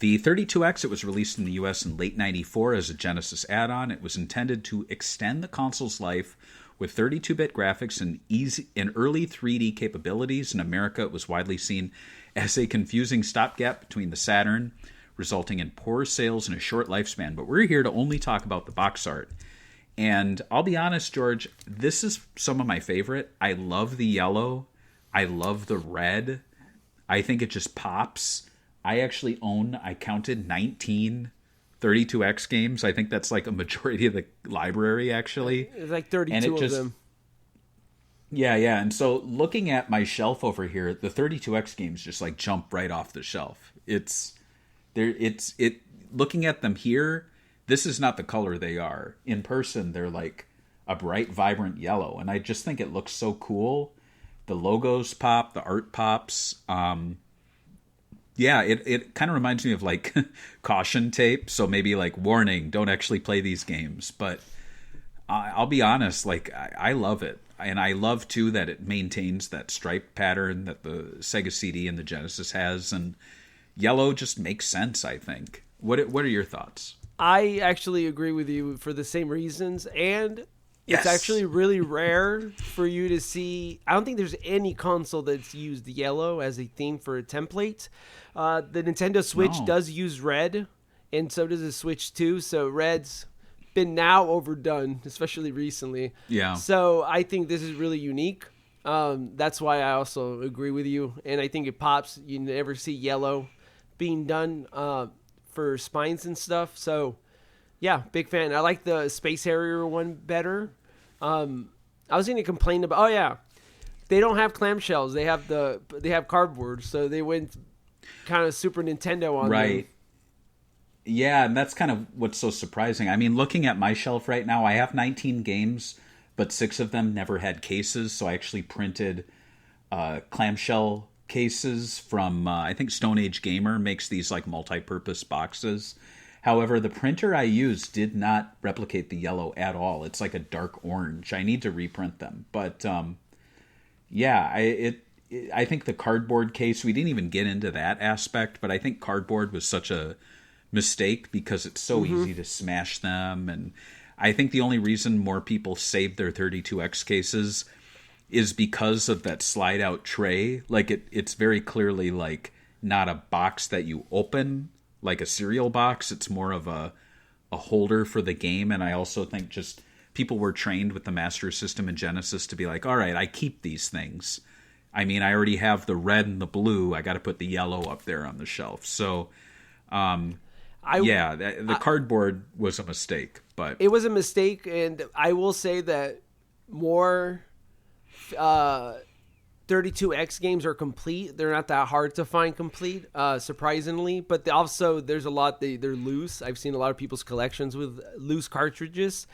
The 32X, it was released in the US in late 94 as a Genesis add-on. It was intended to extend the console's life With 32-bit graphics and early 3D capabilities in America, it was widely seen as a confusing stopgap between the Saturn, resulting in poor sales and a short lifespan. But we're here to only talk about the box art. And I'll be honest, George, this is some of my favorite. I love the yellow. I love the red. I think it just pops. I actually I counted 19 32X games. I think that's like a majority of the library, actually. It's like 32 of them. Yeah. And so looking at my shelf over here, the 32X games just like jump right off the shelf. Looking at them here, this is not the color they are. In person, they're like a bright, vibrant yellow. And I just think it looks so cool. The logos pop, the art pops. It kind of reminds me of like caution tape. So maybe like warning, don't actually play these games. But I'll be honest, like I love it. And I love too that it maintains that stripe pattern that the Sega CD and the Genesis has. And yellow just makes sense, I think. What are your thoughts? I actually agree with you for the same reasons, and yes. It's actually really rare for you to see. I don't think there's any console that's used yellow as a theme for a template. The Nintendo Switch does use red, and so does the Switch 2, so red's been now overdone, especially recently. Yeah. So I think this is really unique. That's why I also agree with you, and I think it pops. You never see yellow being done for spines and stuff. So yeah, big fan. I like the Space Harrier one better. I was going to complain about, they don't have clamshells. They have cardboard. So they went kind of Super Nintendo on right. them. Yeah, and that's kind of what's so surprising. I mean, looking at my shelf right now, I have 19 games, but 6 of them never had cases. So I actually printed clamshell cases from I think Stone Age Gamer makes these like multi-purpose boxes. However, the printer I used did not replicate the yellow at all. It's like a dark orange. I need to reprint them. But I think the cardboard case, we didn't even get into that aspect, but I think cardboard was such a mistake because it's so easy to smash them. And I think the only reason more people saved their 32X cases is because of that slide out tray. Like it's very clearly like not a box that you open like a cereal box. It's more of a holder for the game. And I also think just people were trained with the Master System and Genesis to be like, all right, I keep these things. I mean, I already have the red and the blue. I got to put the yellow up there on the shelf. So, the cardboard was a mistake. But it was a mistake, and I will say that more 32X games are complete. They're not that hard to find complete, surprisingly. But also, there's a lot, they're loose. I've seen a lot of people's collections with loose cartridges.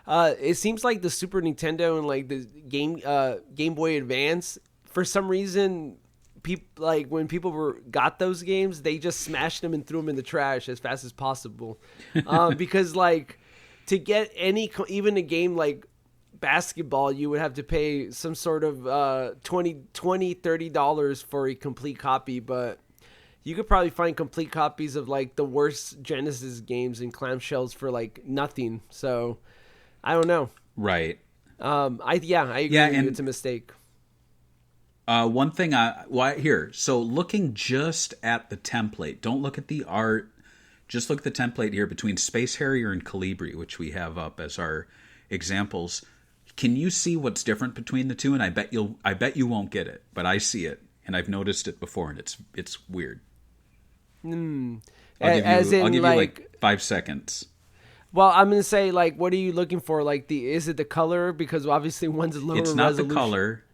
It seems like the Super Nintendo and like the Game Boy Advance, for some reason, when people got those games, they just smashed them and threw them in the trash as fast as possible. Because like to get even a game like basketball, you would have to pay some sort of $30 for a complete copy, but you could probably find complete copies of like the worst Genesis games in clamshells for like nothing. So I don't know. Right. I agree with you. It's a mistake. One thing so looking just at the template, don't look at the art, just look at the template here between Space Harrier and Calibri, which we have up as our examples. Can you see what's different between the two? And I bet you won't get it, but I see it, and I've noticed it before, and it's weird. I'll give you like 5 seconds. Well, I'm gonna say, like, what are you looking for? Like, is it the color? Because obviously one's lower resolution. It's not the color.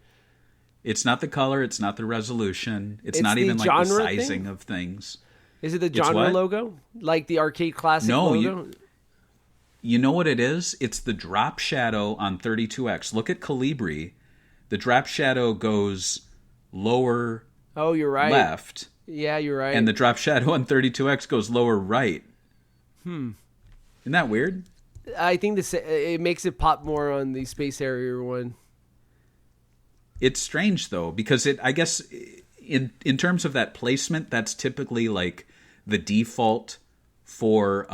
It's not the color. It's not the resolution. It's not even like the sizing of things. Is it the genre logo? Like the arcade classic logo? You know what it is? It's the drop shadow on 32X. Look at Calibri. The drop shadow goes lower you're right. left. Yeah, you're right. And the drop shadow on 32X goes lower right. Isn't that weird? I think it makes it pop more on the Space Harrier one. It's strange though, because I guess in terms of that placement, that's typically like the default for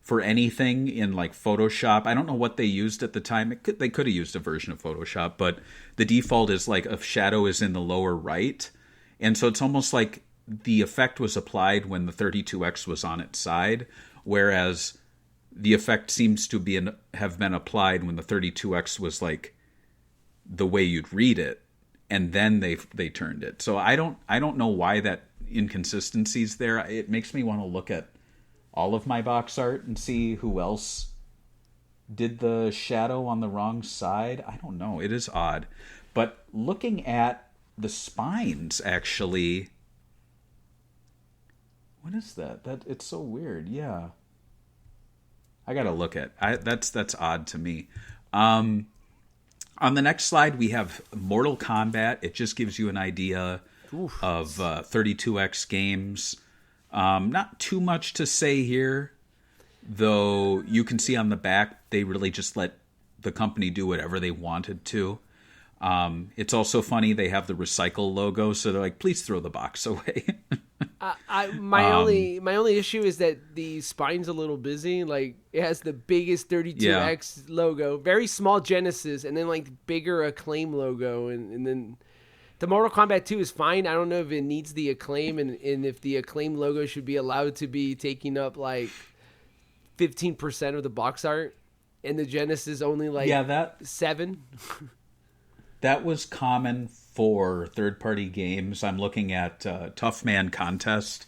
for anything in like Photoshop. I don't know what they used at the time. They could have used a version of Photoshop, but the default is like a shadow is in the lower right. And so it's almost like the effect was applied when the 32X was on its side, whereas the effect seems to have been applied when the 32X was like the way you'd read it, and then they turned it. So I don't know why that inconsistency's there. It makes me want to look at all of my box art and see who else did the shadow on the wrong side. I don't know. It is odd. But looking at the spines, actually, what is that? It's so weird. Yeah, I gotta look at. That's odd to me. On the next slide, we have Mortal Kombat. It just gives you an idea of 32X games. Not too much to say here, though. You can see on the back they really just let the company do whatever they wanted to. It's also funny they have the recycle logo, so they're like, please throw the box away. My only issue is that the spine's a little busy. Like, it has the biggest 32X logo, very small Genesis, and then like bigger Acclaim logo, and then the Mortal Kombat 2 is fine. I don't know if it needs the Acclaim, and if the Acclaim logo should be allowed to be taking up like 15% of the box art, and the Genesis only like 7. That was common for third-party games. I'm looking at Tough Man Contest.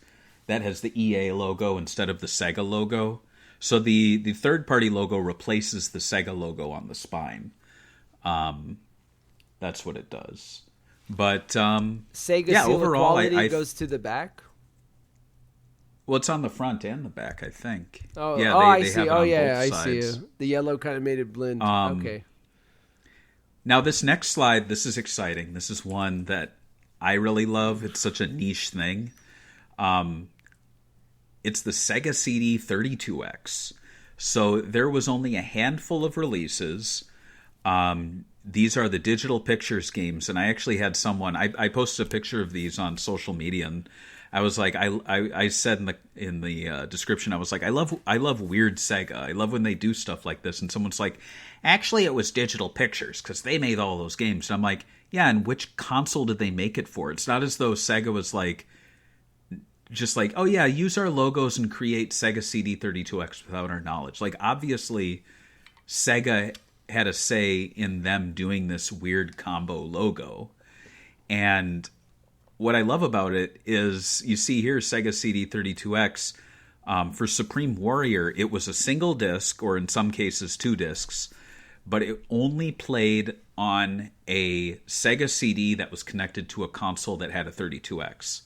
That has the EA logo instead of the SEGA logo. So the third-party logo replaces the SEGA logo on the spine. That's what it does. But Sega seal overall, quality goes to the back. Well, it's on the front and the back, I think. Oh, yeah, I they see. have it Oh, on yeah, both I see. sides. The yellow kind of made it blend. Okay. Now, this next slide, this is exciting. This is one that I really love. It's such a niche thing. It's the Sega CD 32X. So there was only a handful of releases. These are the Digital Pictures games, and I actually had someone. I posted a picture of these on social media, and I was like, I said in the description, I was like, I love weird Sega. I love when they do stuff like this. And someone's like, actually, it was Digital Pictures because they made all those games. And I'm like, yeah, and which console did they make it for? It's not as though Sega was like, just like, oh yeah, use our logos and create Sega CD 32X without our knowledge. Like, obviously, Sega had a say in them doing this weird combo logo. And what I love about it is, you see here, Sega CD 32X, for Supreme Warrior, it was a single disc, or in some cases 2 discs, but it only played on a Sega CD that was connected to a console that had a 32X,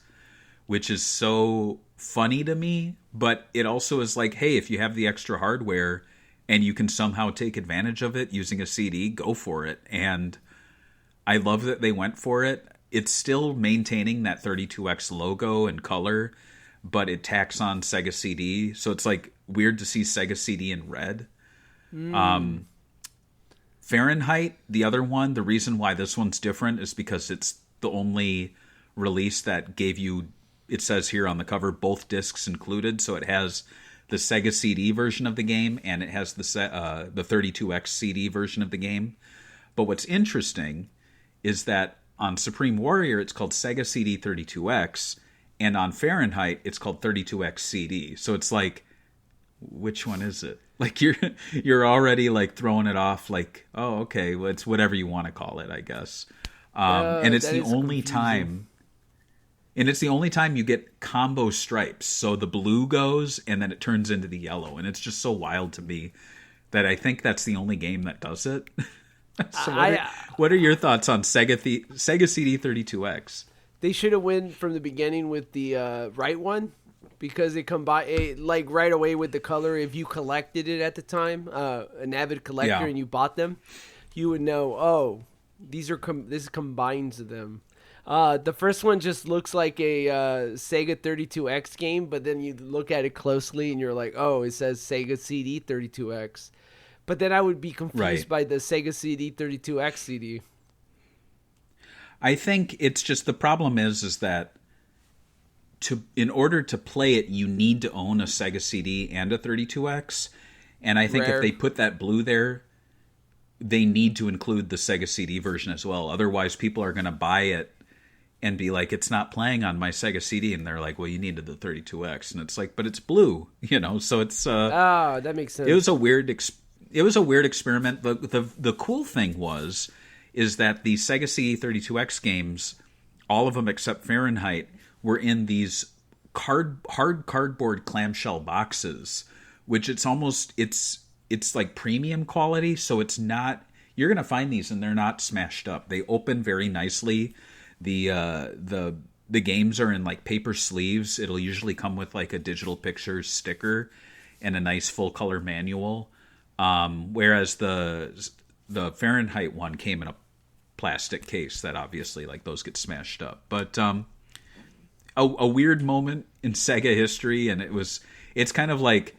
which is so funny to me. But it also is like, hey, if you have the extra hardware and you can somehow take advantage of it using a CD, go for it. And I love that they went for it. It's still maintaining that 32X logo and color, but it tacks on Sega CD. So it's like weird to see Sega CD in red. Fahrenheit, the other one, the reason why this one's different is because it's the only release that gave you, it says here on the cover, both discs included. So it has the Sega CD version of the game, and it has the 32X CD version of the game. But what's interesting is that on Supreme Warrior, it's called Sega CD 32X, and on Fahrenheit, it's called 32X CD. So it's like, which one is it? Like, you're already like throwing it off like, oh, okay, well, it's whatever you want to call it, I guess. And it's the only time. And it's the only time you get combo stripes. So the blue goes, and then it turns into the yellow. And it's just so wild to me that I think that's the only game that does it. So what are your thoughts on Sega CD 32X? They should have went from the beginning with the right one, because it combined like right away with the color. If you collected it at the time, an avid collector, and you bought them, you would know, oh, this combines them. The first one just looks like a Sega 32X game, but then you look at it closely and you're like, oh, it says Sega CD 32X. But then I would be confused by the Sega CD 32X CD. I think it's just, the problem is that in order to play it, you need to own a Sega CD and a 32X. And I think Rare. if they put that blue there, they need to include the Sega CD version as well. Otherwise, people are going to buy it and be like, it's not playing on my Sega CD. And they're like, well, you needed the 32X. And it's like, but it's blue, so it's... that makes sense. It was a weird experiment. The cool thing is that the Sega CD 32X games, all of them except Fahrenheit, were in these hard cardboard clamshell boxes, which it's like premium quality. So it's not, you're going to find these and they're not smashed up. They open very nicely. The games are in like paper sleeves. It'll usually come with like a digital pictures sticker and a nice full color manual. Whereas the Fahrenheit one came in a plastic case that obviously like those get smashed up. But a weird moment in Sega history, and it's kind of like,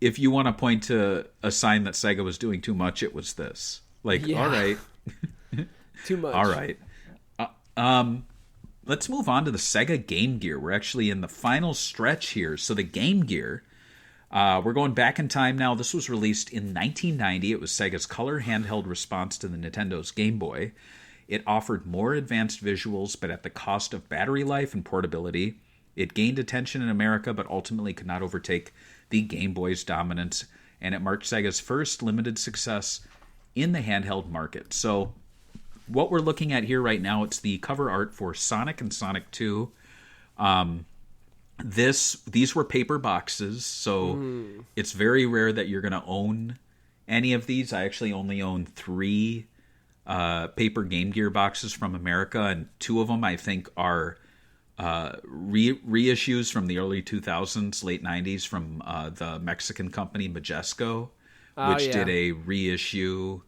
if you want to point to a sign that Sega was doing too much, it was this. Like, Yeah. all right. Too much. All right. Let's move on to the Sega Game Gear. We're actually in the final stretch here. So the Game Gear, we're going back in time now. This was released in 1990. It was Sega's color handheld response to the Nintendo's Game Boy. It offered more advanced visuals, but at the cost of battery life and portability. It gained attention in America, but ultimately could not overtake the Game Boy's dominance, and it marked Sega's first limited success in the handheld market. So what we're looking at here right now, it's the cover art for Sonic and Sonic 2. These were paper boxes, so it's very rare that you're going to own any of these. I actually only own 3 paper Game Gear boxes from America, and 2 of them I think are reissues from the early 2000s, late 90s from the Mexican company Majesco, which did a reissue.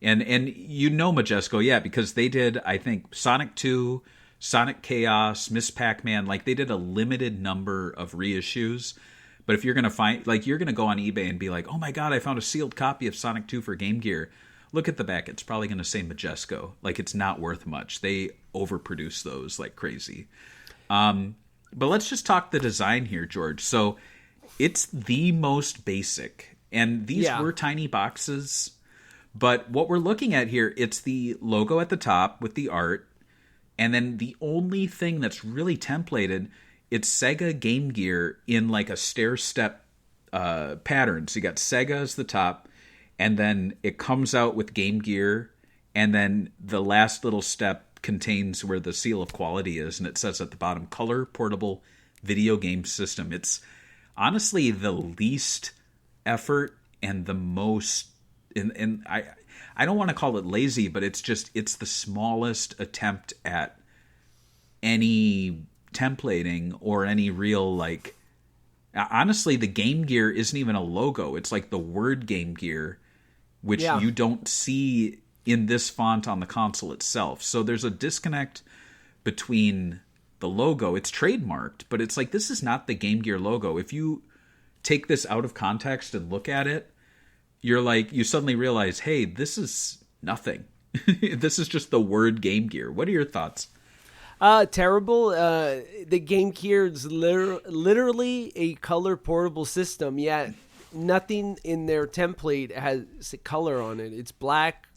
And Majesco, because they did, I think, Sonic 2, Sonic Chaos, Miss Pac-Man, like they did a limited number of reissues. But if you're going to find, like you're going to go on eBay and be like, oh my God, I found a sealed copy of Sonic 2 for Game Gear. Look at the back. It's probably going to say Majesco. Like it's not worth much. They overproduce those like crazy. But let's just talk the design here, George. So it's the most basic. And these were tiny boxes. But what we're looking at here, it's the logo at the top with the art. And then the only thing that's really templated, it's Sega Game Gear in like a stair-step pattern. So you got Sega as the top, and then it comes out with Game Gear, and then the last little step contains where the seal of quality is, and it says at the bottom, Color Portable Video Game System. It's honestly the least effort and the most, and I don't want to call it lazy, but it's the smallest attempt at any templating or any real, like, honestly, the Game Gear isn't even a logo. It's like the word Game Gear, which you don't see in this font on the console itself. So there's a disconnect between the logo. It's trademarked, but it's like, this is not the Game Gear logo. If you take this out of context and look at it, you're like, you suddenly realize, hey, this is nothing. This is just the word Game Gear. What are your thoughts? Terrible. The Game Gear is literally a color portable system, yet nothing in their template has a color on it. It's black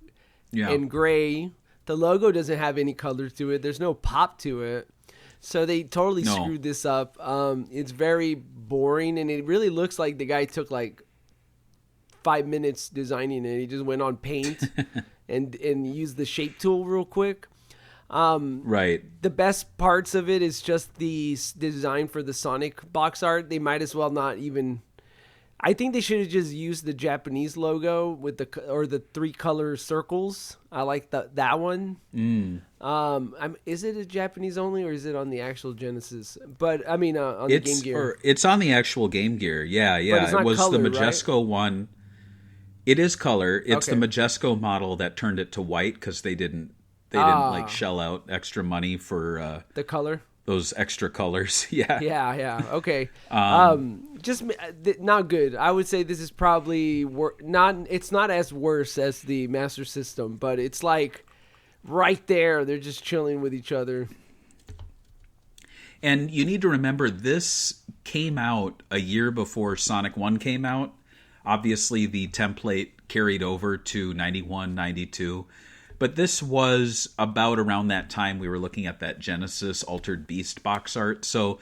and gray. The logo doesn't have any color to it. There's no pop to it. So they totally screwed this up. It's very boring, and it really looks like the guy took like 5 minutes designing it. He just went on Paint and used the shape tool real quick. Right. The best parts of it is just the design for the Sonic box art. They might as well not even. I think they should have just used the Japanese logo with the 3 color circles. I like that one. Is it a Japanese only, or is it on the actual Genesis? But I mean, on the Game Gear, it's on the actual Game Gear. Yeah. But it's not it was color, the Majesco one. It is color. It's Okay. the Majesco model that turned it to white because they didn't like shell out extra money for the color. those extra colors. Yeah. Yeah. Okay. Just not good. I would say this is probably not. It's not as worse as the Master System, but it's like right there. They're just chilling with each other. And you need to remember, this came out a year before Sonic 1 came out. Obviously, the template carried over to 91, 92. But this was about around that time we were looking at that Genesis Altered Beast box art. So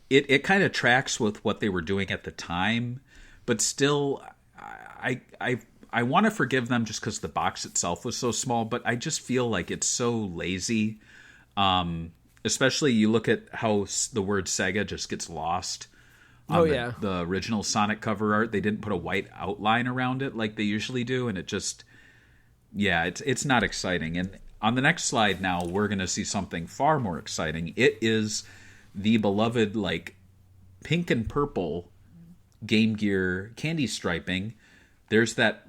it kind of tracks with what they were doing at the time. But still, I want to forgive them just because the box itself was so small. But I just feel like it's so lazy. Especially you look at how the word Sega just gets lost on the original Sonic cover art. They didn't put a white outline around it like they usually do, and it just, it's not exciting. And on the next slide now, we're going to see something far more exciting. It is the beloved, like, pink and purple Game Gear candy striping. There's that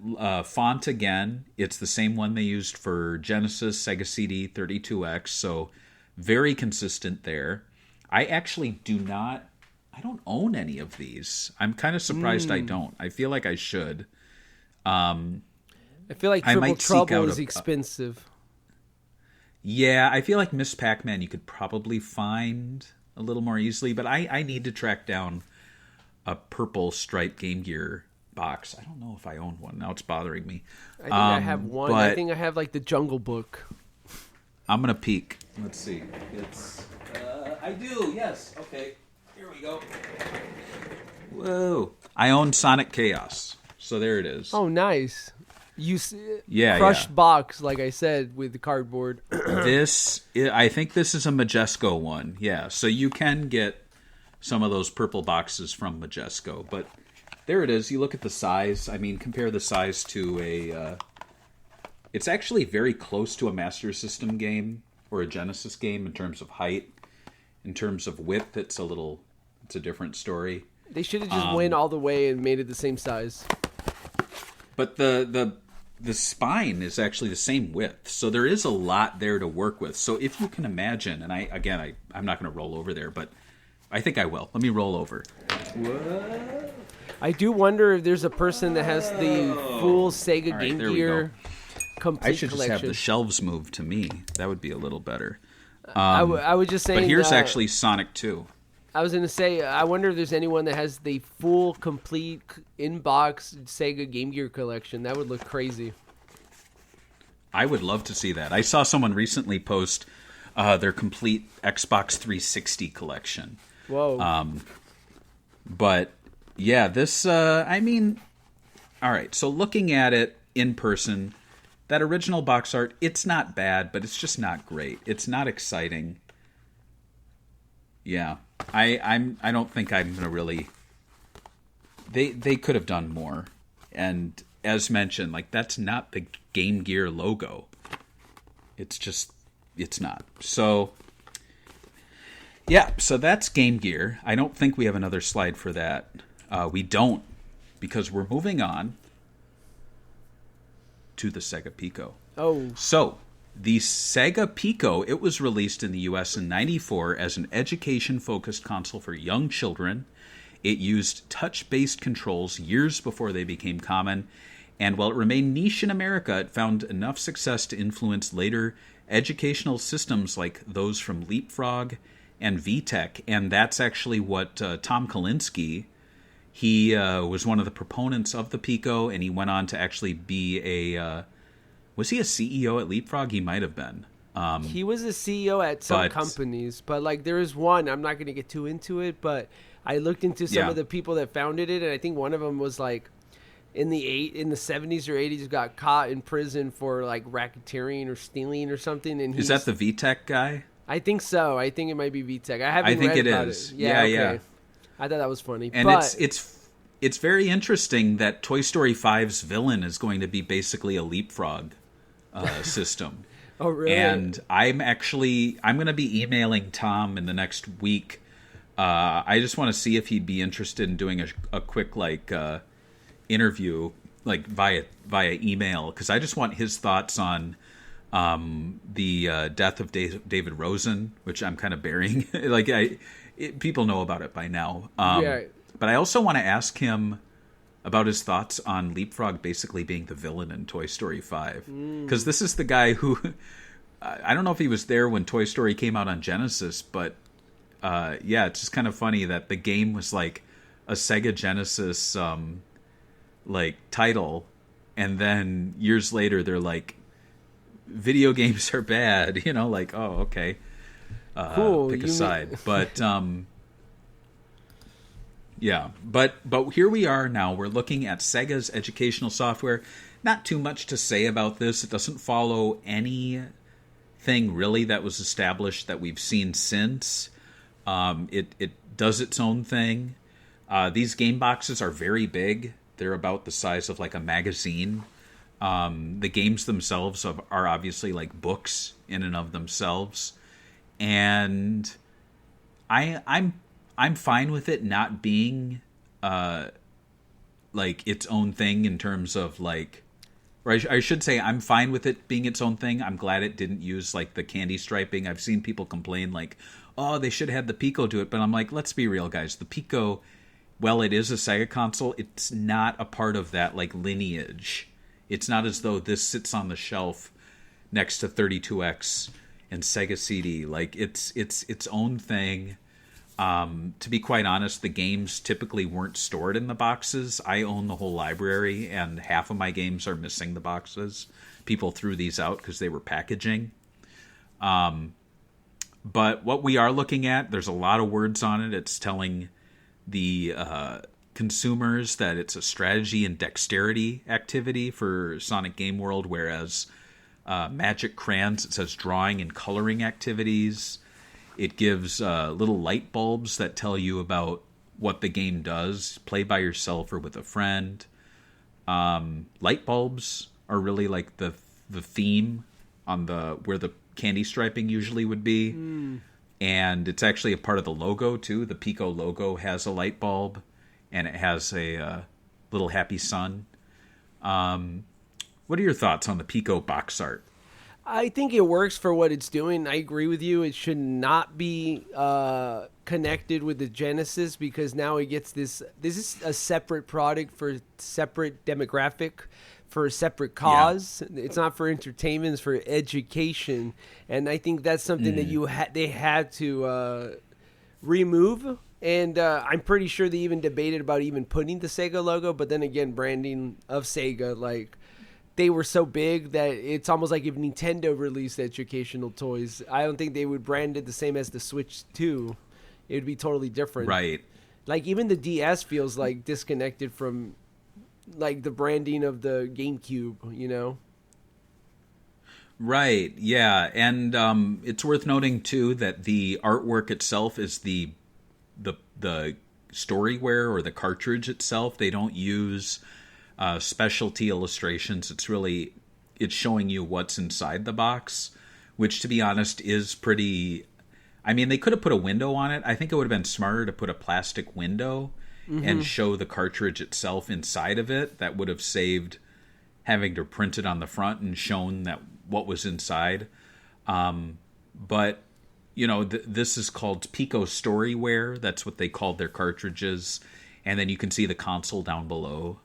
font again. It's the same one they used for Genesis, Sega CD, 32X, so very consistent there. I actually I don't own any of these. I'm kind of surprised I don't. I feel like I should. I feel like Triple Trouble is expensive. Yeah, I feel like Miss Pac-Man you could probably find a little more easily, but I need to track down a purple striped Game Gear box. I don't know if I own one. Now it's bothering me. I think I have one. I think I have like the Jungle Book. I'm going to peek. Let's see. It's I do. Yes. Okay. Here we go. Whoa. I own Sonic Chaos. So there it is. Oh, nice. Crushed box, like I said, with the cardboard. I think this is a Majesco one. Yeah. So you can get some of those purple boxes from Majesco, but there it is. You look at the size. I mean, compare the size to it's actually very close to a Master System game or a Genesis game in terms of height. In terms of width, it's a different story. They should have just went all the way and made it the same size. But the spine is actually the same width, so there is a lot there to work with. So if you can imagine, and I'm not going to roll over there, but I think I will. Let me roll over. What? I do wonder if there's a person that has the full Sega Game Gear complete I should collection. just have the shelves moved to me. That would be a little better. I would just say. But here's actually Sonic 2. I was going to say, I wonder if there's anyone that has the full, complete, in-box Sega Game Gear collection. That would look crazy. I would love to see that. I saw someone recently post their complete Xbox 360 collection. Whoa. But, yeah, this, I mean, all right. So looking at it in person, that original box art, it's not bad, but it's just not great. It's not exciting. Yeah. I don't think I'm going to really... They could have done more. And as mentioned, like, that's not the Game Gear logo. It's not. So, yeah, so that's Game Gear. I don't think we have another slide for that. We don't, because we're moving on to the Sega Pico. Oh. So, the Sega Pico, it was released in the US in '94 as an education-focused console for young children. It used touch-based controls years before they became common, and while it remained niche in America, it found enough success to influence later educational systems like those from Leapfrog and VTech, and that's actually what Tom Kalinske, he was one of the proponents of the Pico, and he went on to actually be was he a CEO at Leapfrog? He might have been. He was a CEO at some companies, but like there is one, I'm not going to get too into it, but I looked into some of the people that founded it, and I think one of them was like in the 70s or 80s got caught in prison for like racketeering or stealing or something. And is that the VTech guy? I think so. I think it might be VTech. I think read it about is. it. Yeah. I thought that was funny. And but it's very interesting that Toy Story 5's villain is going to be basically a Leapfrog system. Oh, really? And I'm going to be emailing Tom in the next week. I just want to see if he'd be interested in doing a quick interview via email, because I just want his thoughts on the death of David Rosen, which I'm kind of burying. People know about it by now. But I also want to ask him about his thoughts on Leapfrog basically being the villain in Toy Story 5. Because this is the guy who... I don't know if he was there when Toy Story came out on Genesis, but yeah, it's just kind of funny that the game was like a Sega Genesis like title, and then years later they're like, video games are bad. Like, oh, okay, Cool. pick a side. But yeah, but here we are now. We're looking at Sega's educational software. Not too much to say about this. It doesn't follow anything really that was established that we've seen since. It does its own thing. These game boxes are very big. They're about the size of like a magazine. The games themselves are obviously like books in and of themselves, and I'm fine with it not being like its own thing in terms of like, or I should say I'm fine with it being its own thing. I'm glad it didn't use like the candy striping. I've seen people complain like, oh, they should have had the Pico do it, but I'm like, let's be real, guys. The Pico, well, it is a Sega console. It's not a part of that like lineage. It's not as though this sits on the shelf next to 32X and Sega CD. Like it's its own thing. To be quite honest, the games typically weren't stored in the boxes. I own the whole library, and half of my games are missing the boxes. People threw these out because they were packaging. But what we are looking at, there's a lot of words on it. It's telling the consumers that it's a strategy and dexterity activity for Sonic Game World, whereas Magic Crayons, it says drawing and coloring activities. It gives little light bulbs that tell you about what the game does. Play by yourself or with a friend. Light bulbs are really like the theme on where the candy striping usually would be. And it's actually a part of the logo too. The Pico logo has a light bulb, and it has a little happy sun. What are your thoughts on the Pico box art? I think it works for what it's doing. I agree with you. It should not be connected with the Genesis, because now it gets this. This is a separate product for separate demographic, for a separate cause. Yeah. It's not for entertainment. It's for education, and I think that's something that they had to remove. And I'm pretty sure they even debated about even putting the Sega logo, but then again, branding of Sega, like, they were so big that it's almost like if Nintendo released educational toys, I don't think they would brand it the same as the Switch 2. It would be totally different. Right. Like, even the DS feels like disconnected from like the branding of the GameCube, you know? Right, yeah. And it's worth noting too that the artwork itself is the storyware or the cartridge itself. They don't use specialty illustrations. It's showing you what's inside the box, which, to be honest, is pretty. I mean, they could have put a window on it. I think it would have been smarter to put a plastic window and show the cartridge itself inside of it. That would have saved having to print it on the front and shown that what was inside. But this is called Pico Storyware. That's what they called their cartridges. And then you can see the console down below.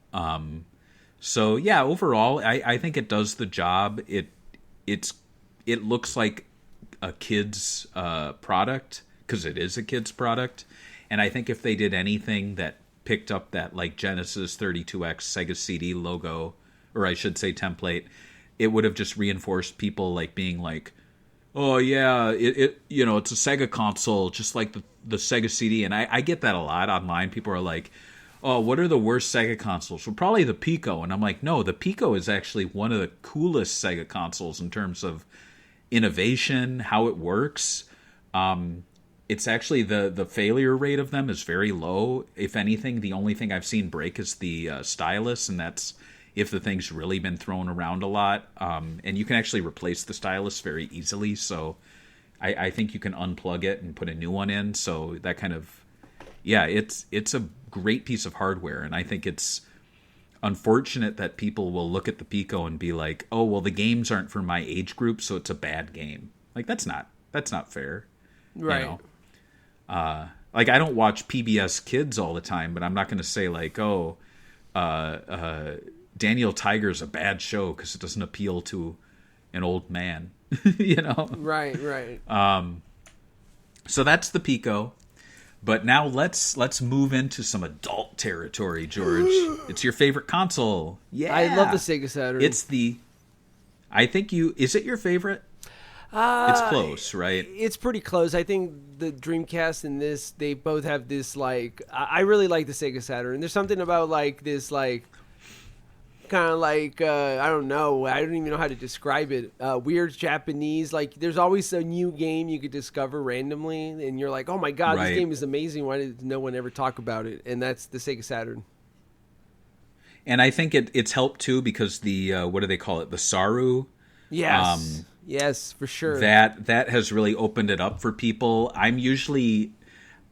So yeah, overall, I think it does the job. It looks like a kid's product, because it is a kid's product. And I think if they did anything that picked up that like Genesis 32X Sega CD logo, or I should say template, it would have just reinforced people like being like, oh yeah, it's a Sega console, just like the Sega CD. And I get that a lot online. People are like, oh, what are the worst Sega consoles? Well, probably the Pico. And I'm like, no, the Pico is actually one of the coolest Sega consoles in terms of innovation, how it works. It's actually the failure rate of them is very low. If anything, the only thing I've seen break is the stylus, and that's if the thing's really been thrown around a lot. And you can actually replace the stylus very easily. So I think you can unplug it and put a new one in. So that kind of, yeah, it's a great piece of hardware. And I think it's unfortunate that people will look at the Pico and be like, oh, well, the games aren't for my age group, so it's a bad game. Like, that's not fair. Right. You know? Like, I don't watch PBS Kids all the time, but I'm not going to say like, oh, Daniel Tiger's a bad show because it doesn't appeal to an old man. You know? Right. So that's the Pico. But now let's move into some adult territory, George. It's your favorite console. Yeah. I love the Sega Saturn. Is it your favorite? It's close, right? It's pretty close. I think the Dreamcast and this, they both have this, like, I really like the Sega Saturn. There's something about, like, this, like, kind of like, I don't know. I don't even know how to describe it. Weird Japanese. Like, there's always a new game you could discover randomly, and you're like, oh my God, Right. this game is amazing. Why did no one ever talk about it? And that's the Sega Saturn. And I think it's helped, too, because the, what do they call it? The Saru. Yes. Yes, for sure. That has really opened it up for people. I'm usually,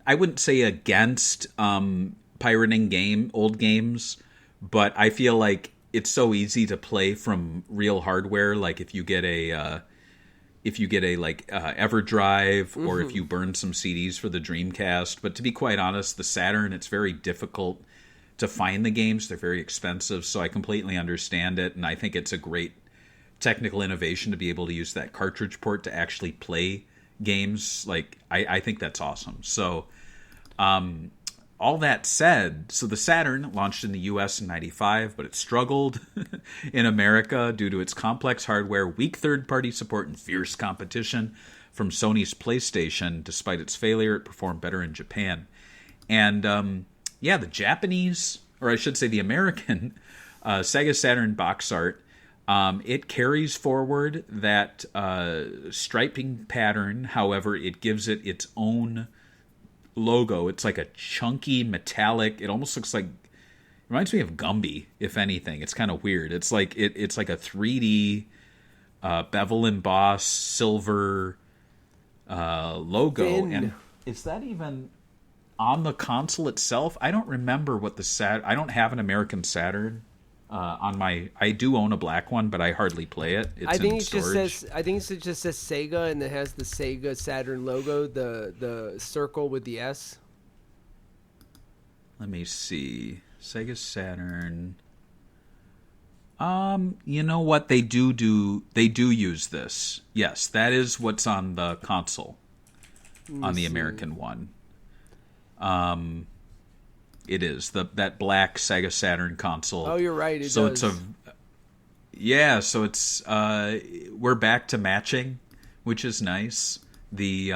I wouldn't say against pirating old games, but I feel like it's so easy to play from real hardware. Like if you get a EverDrive, or if you burn some CDs for the Dreamcast. But to be quite honest, the Saturn, it's very difficult to find the games. They're very expensive, so I completely understand it, and I think it's a great technical innovation to be able to use that cartridge port to actually play games. Like, I think that's awesome. So, all that said, so the Saturn launched in the US in 95, but it struggled in America due to its complex hardware, weak third-party support, and fierce competition from Sony's PlayStation. Despite its failure, it performed better in Japan. And, the Japanese, or I should say the American, Sega Saturn box art, it carries forward that striping pattern. However, it gives it its own logo. It's like a chunky metallic. It almost looks like, reminds me of Gumby, if anything. It's kind of weird. It's like it's like a 3D bevel embossed silver logo. Thin. And is that even on the console itself? I don't remember what I don't have an American Saturn. I do own a black one, but I hardly play it. It's I think in it storage. just says. I think it just says Sega, and it has the Sega Saturn logo, the circle with the S. Let me see. Sega Saturn. You know what? They do use this. Yes, that is what's on the console. On the American one. It is that black Sega Saturn console. Oh, you're right. It so does. So it's we're back to matching, which is nice. It's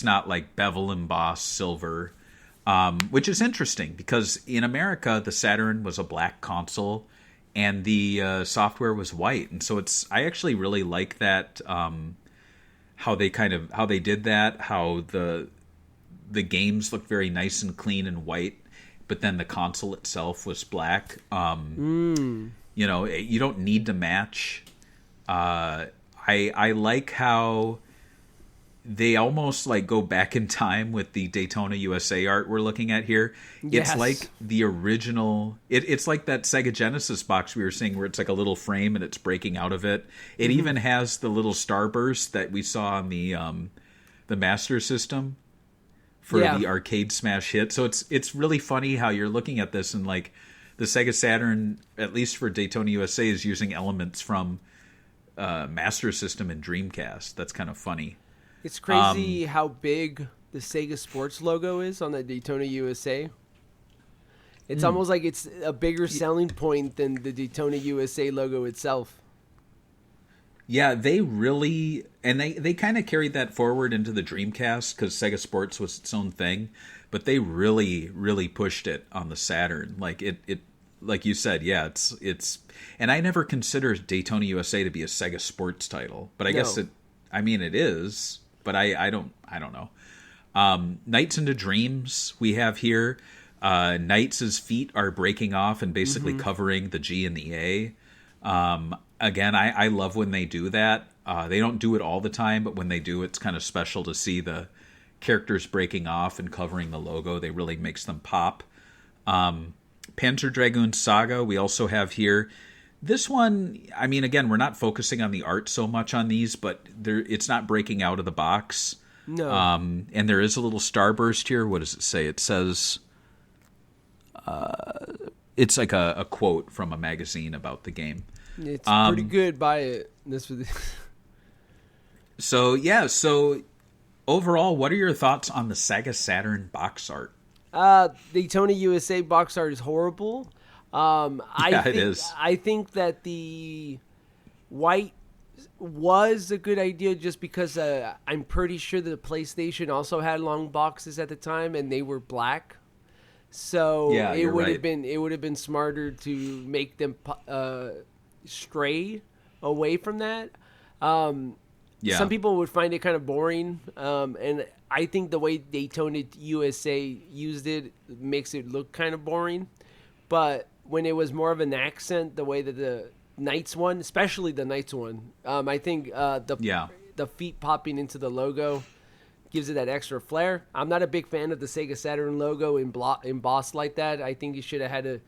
not like bevel embossed silver, which is interesting because in America the Saturn was a black console and the software was white, and so I actually really like that how they did that, how the games look very nice and clean and white, but then the console itself was black. You know, you don't need to match. I like how they almost like go back in time with the Daytona USA art we're looking at here. Yes. It's like the original. It's like that Sega Genesis box we were seeing where it's like a little frame and it's breaking out of it. It even has the little starburst that we saw on the Master System for the arcade smash hit. So it's really funny how you're looking at this and like the Sega Saturn, at least for Daytona USA, is using elements from Master System and Dreamcast. That's kind of funny. It's crazy how big the Sega Sports logo is on the Daytona USA. It's almost like it's a bigger selling point than the Daytona USA logo itself. Yeah, they really, and they kind of carried that forward into the Dreamcast because Sega Sports was its own thing, but they really, really pushed it on the Saturn. Like it like you said, yeah, it's, and I never considered Daytona USA to be a Sega Sports title, but I guess it is, but I don't know. Nights into Dreams we have here. Knights' feet are breaking off and basically covering the G and the A. Again, I love when they do that. They don't do it all the time, but when they do, it's kind of special to see the characters breaking off and covering the logo. They really makes them pop. Panzer Dragoon Saga we also have here. This one, I mean, again, we're not focusing on the art so much on these, but it's not breaking out of the box. No. And there is a little starburst here. What does it say? It says... it's like a quote from a magazine about the game. It's pretty good. Buy it. So overall, what are your thoughts on the Sega Saturn box art? Daytona USA box art is horrible. It is. I think that the white was a good idea just because I'm pretty sure that the PlayStation also had long boxes at the time and they were black. So Yeah, it you're would right. have been smarter to make them stray away from that. Yeah. Some people would find it kind of boring, and I think the way Daytona USA used it makes it look kind of boring. But when it was more of an accent, the way that the Knights one, especially the Knights one, I think the feet popping into the logo gives it that extra flair. I'm not a big fan of the Sega Saturn logo embossed like that. I think you should have had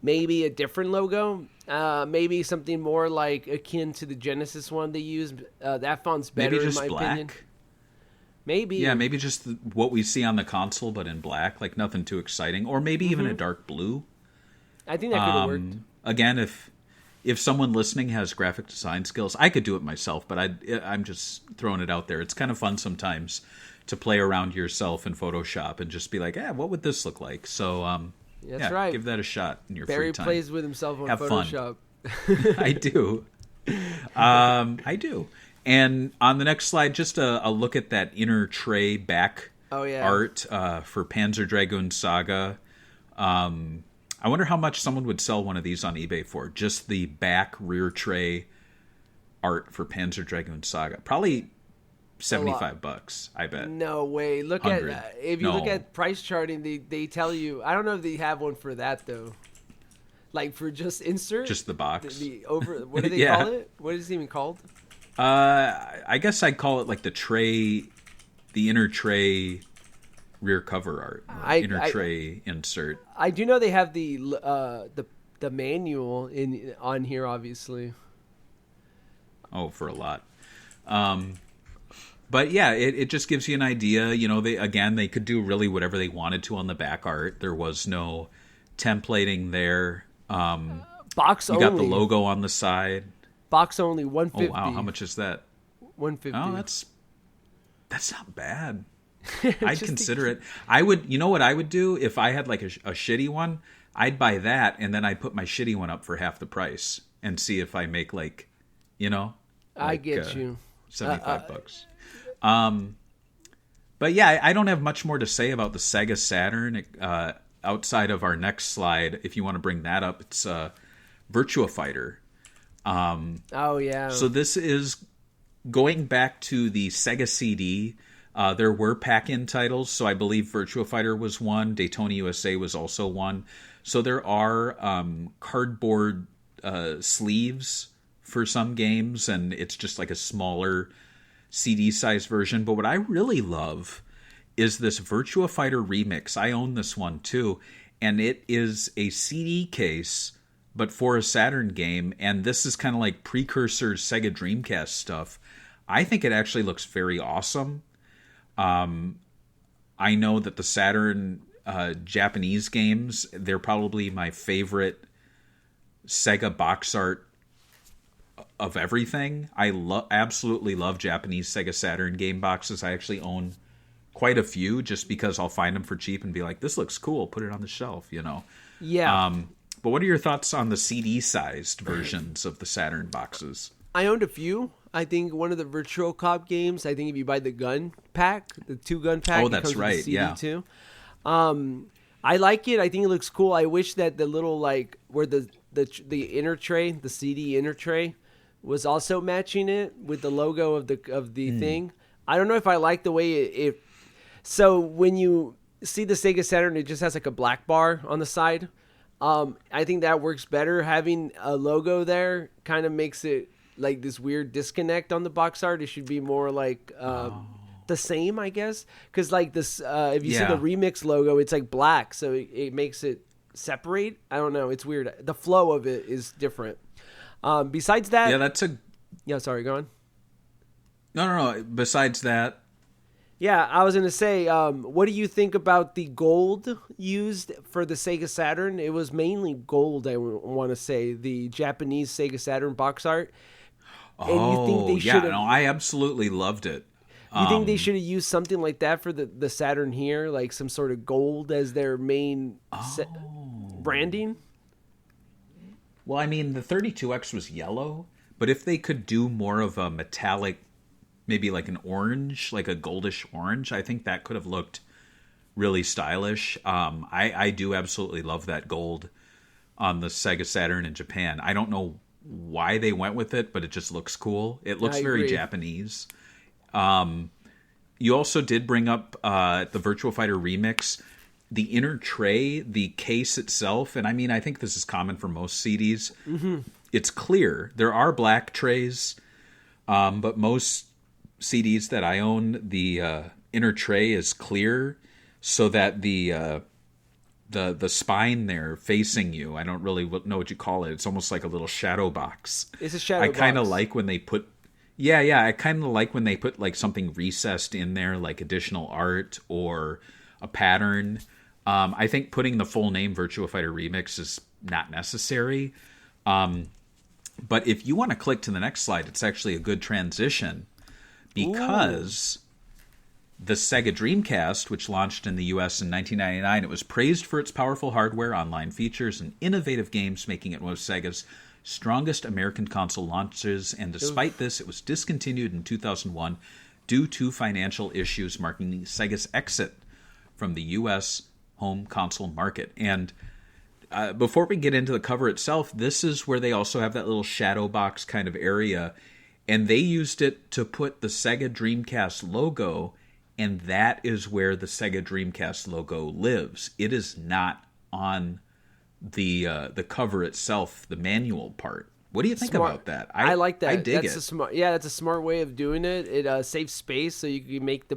maybe a different logo, maybe something more like akin to the Genesis one they used. That font's better Maybe just in my black. opinion. Maybe. Yeah, maybe just what we see on the console, but in black, like nothing too exciting, or maybe even a dark blue. I think that could have worked. Again, if someone listening has graphic design skills, I could do it myself, but I'm just throwing it out there. It's kind of fun sometimes to play around yourself in Photoshop and just be like, what would this look like? So, That's right. give that a shot in your Barry free time. plays with himself on Have fun. Photoshop. I do. I do. And on the next slide, just a look at that inner tray back art for Panzer Dragoon Saga. I wonder how much someone would sell one of these on eBay for. Just the back rear tray art for Panzer Dragoon Saga. Probably $75, I bet. No way. Look 100. at if you look at price charting, they tell you. I don't know if they have one for that though. Like for just insert, Just the box. the over. What do they call it? What is it even called? I guess I'd call it like the inner tray rear cover art, inner tray insert. I do know they have the manual on here, obviously. Oh, for a lot. But yeah, it just gives you an idea. You know, they could do really whatever they wanted to on the back art. There was no templating there. Box you only. got the logo on the side. Box only, $150. Oh wow, how much is that? $150. Oh, that's not bad. I'd consider it. I would. You know what I would do if I had like a shitty one? I'd buy that, and then I'd put my shitty one up for half the price and see if I make like, I get you. $75. But yeah, I don't have much more to say about the Sega Saturn outside of our next slide. If you want to bring that up, it's Virtua Fighter. Oh yeah. So this is going back to the Sega CD. There were pack-in titles, so I believe Virtua Fighter was one. Daytona USA was also one. So there are cardboard sleeves for some games, and it's just like a smaller CD-sized version. But what I really love is this Virtua Fighter Remix. I own this one too, and it is a CD case, but for a Saturn game, and this is kind of like precursor Sega Dreamcast stuff. I think it actually looks very awesome. I know that the Saturn Japanese games, they're probably my favorite Sega box art of everything. I absolutely love Japanese Sega Saturn game boxes. I actually own quite a few just because I'll find them for cheap and be like, this looks cool, put it on the shelf, Yeah. But what are your thoughts on the CD-sized versions of the Saturn boxes? I owned a few. I think one of the Virtual Cop games, I think if you buy the gun pack, the 2-gun pack, Oh, it that's comes with right, the CD yeah. too. I like it. I think it looks cool. I wish that the little like where the inner tray, the CD inner tray, was also matching it with the logo of the thing. I don't know if I like the way it. So when you see the Sega Saturn, it just has like a black bar on the side. I think that works better. Having a logo there kind of makes it like this weird disconnect on the box art. It should be more like the same, I guess. Because like this, if you see the Remix logo, it's like black, so it makes it separate. I don't know. It's weird. The flow of it is different. Besides that, yeah. Sorry, go on. No. Besides that, yeah, I was gonna say, what do you think about the gold used for the Sega Saturn? It was mainly gold. I want to say the Japanese Sega Saturn box art. I absolutely loved it. You think they should have used something like that for the Saturn here, like some sort of gold as their main branding? Well, I mean, the 32X was yellow, but if they could do more of a metallic, maybe like an orange, like a goldish orange, I think that could have looked really stylish. I do absolutely love that gold on the Sega Saturn in Japan. I don't know why they went with it, but it just looks cool. It looks very Japanese. You also did bring up the Virtua Fighter Remix. The inner tray, the case itself, and I mean, I think this is common for most CDs. Mm-hmm. It's clear. There are black trays, but most CDs that I own, the inner tray is clear, so that the spine there facing you, I don't really know what you call it. It's almost like a little shadow box. It's a shadow box. I kind of like when they put. Yeah, I kind of like when they put like something recessed in there, like additional art or a pattern. I think putting the full name Virtua Fighter Remix is not necessary. But if you want to click to the next slide, it's actually a good transition because the Sega Dreamcast, which launched in the US in 1999, it was praised for its powerful hardware, online features, and innovative games, making it one of Sega's strongest American console launches. And despite this, it was discontinued in 2001 due to financial issues, marking Sega's exit from the US home console market. And before we get into the cover itself, this is where they also have that little shadow box kind of area, and they used it to put the Sega Dreamcast logo, and that is where the Sega Dreamcast logo lives. It is not on the cover itself, the manual part. What do you think about that? I like that. I dig that's it. That's a smart way of doing it. It saves space, so you can make the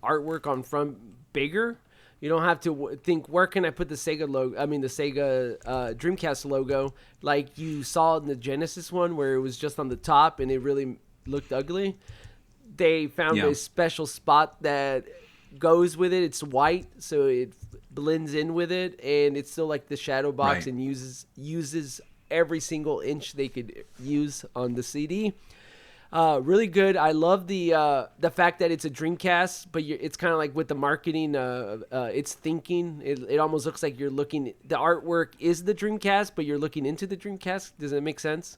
artwork on front bigger. You don't have to think, where can I put the Sega logo? I mean, the Sega Dreamcast logo, like you saw in the Genesis one, where it was just on the top and it really looked ugly. They found a special spot that goes with it. It's white, so it blends in with it, and it's still like the shadow box, and uses every single inch they could use on the CD. Really good. I love the fact that it's a Dreamcast, but it's kind of like with the marketing, it's thinking. It almost looks like you're looking. The artwork is the Dreamcast, but you're looking into the Dreamcast. Does that make sense?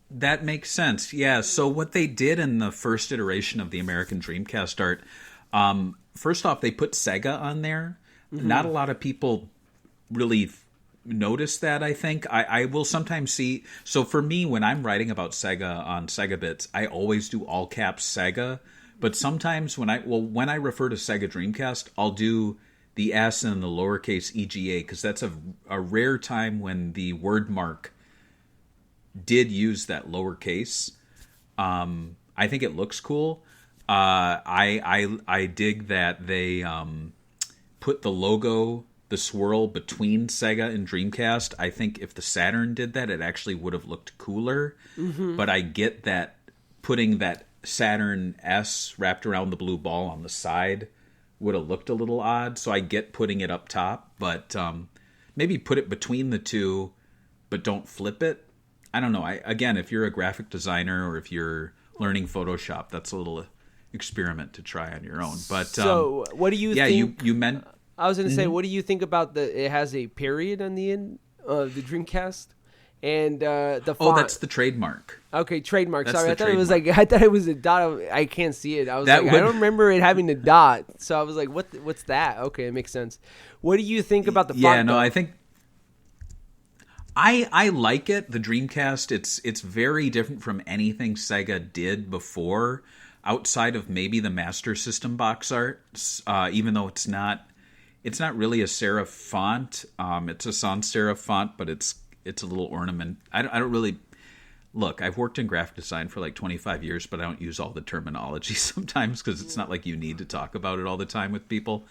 That makes sense. Yeah. So what they did in the first iteration of the American Dreamcast art, first off, they put Sega on there. Mm-hmm. Not a lot of people really notice that. I think I will sometimes see. So for me, when I'm writing about Sega on Sega Bits, I always do all caps Sega. But sometimes when I refer to Sega Dreamcast, I'll do the S and the lowercase EGA, because that's a rare time when the word mark did use that lowercase. I think it looks cool. I dig that they put the logo, the swirl between Sega and Dreamcast. I think if the Saturn did that, it actually would have looked cooler. Mm-hmm. But I get that putting that Saturn S wrapped around the blue ball on the side would have looked a little odd. So I get putting it up top, but maybe put it between the two, but don't flip it. I don't know. Again, if you're a graphic designer or if you're learning Photoshop, that's a little experiment to try on your own. But so what do you think? Yeah, you meant. I was going to say, what do you think about it has a period on the end of the Dreamcast, and the font? Oh, that's the trademark. Okay, trademark. That's sorry, I thought trademark. I thought it was a dot. I can't see it. I was I don't remember it having a dot. So I was like, what's that? Okay, it makes sense. What do you think about the font? Yeah, no, I think I like it. The Dreamcast, it's very different from anything Sega did before, outside of maybe the Master System box art. Even though it's not really a serif font. It's a sans serif font, but it's a little ornament. I don't really look. I've worked in graphic design for like 25 years, but I don't use all the terminology sometimes because it's not like you need to talk about it all the time with people.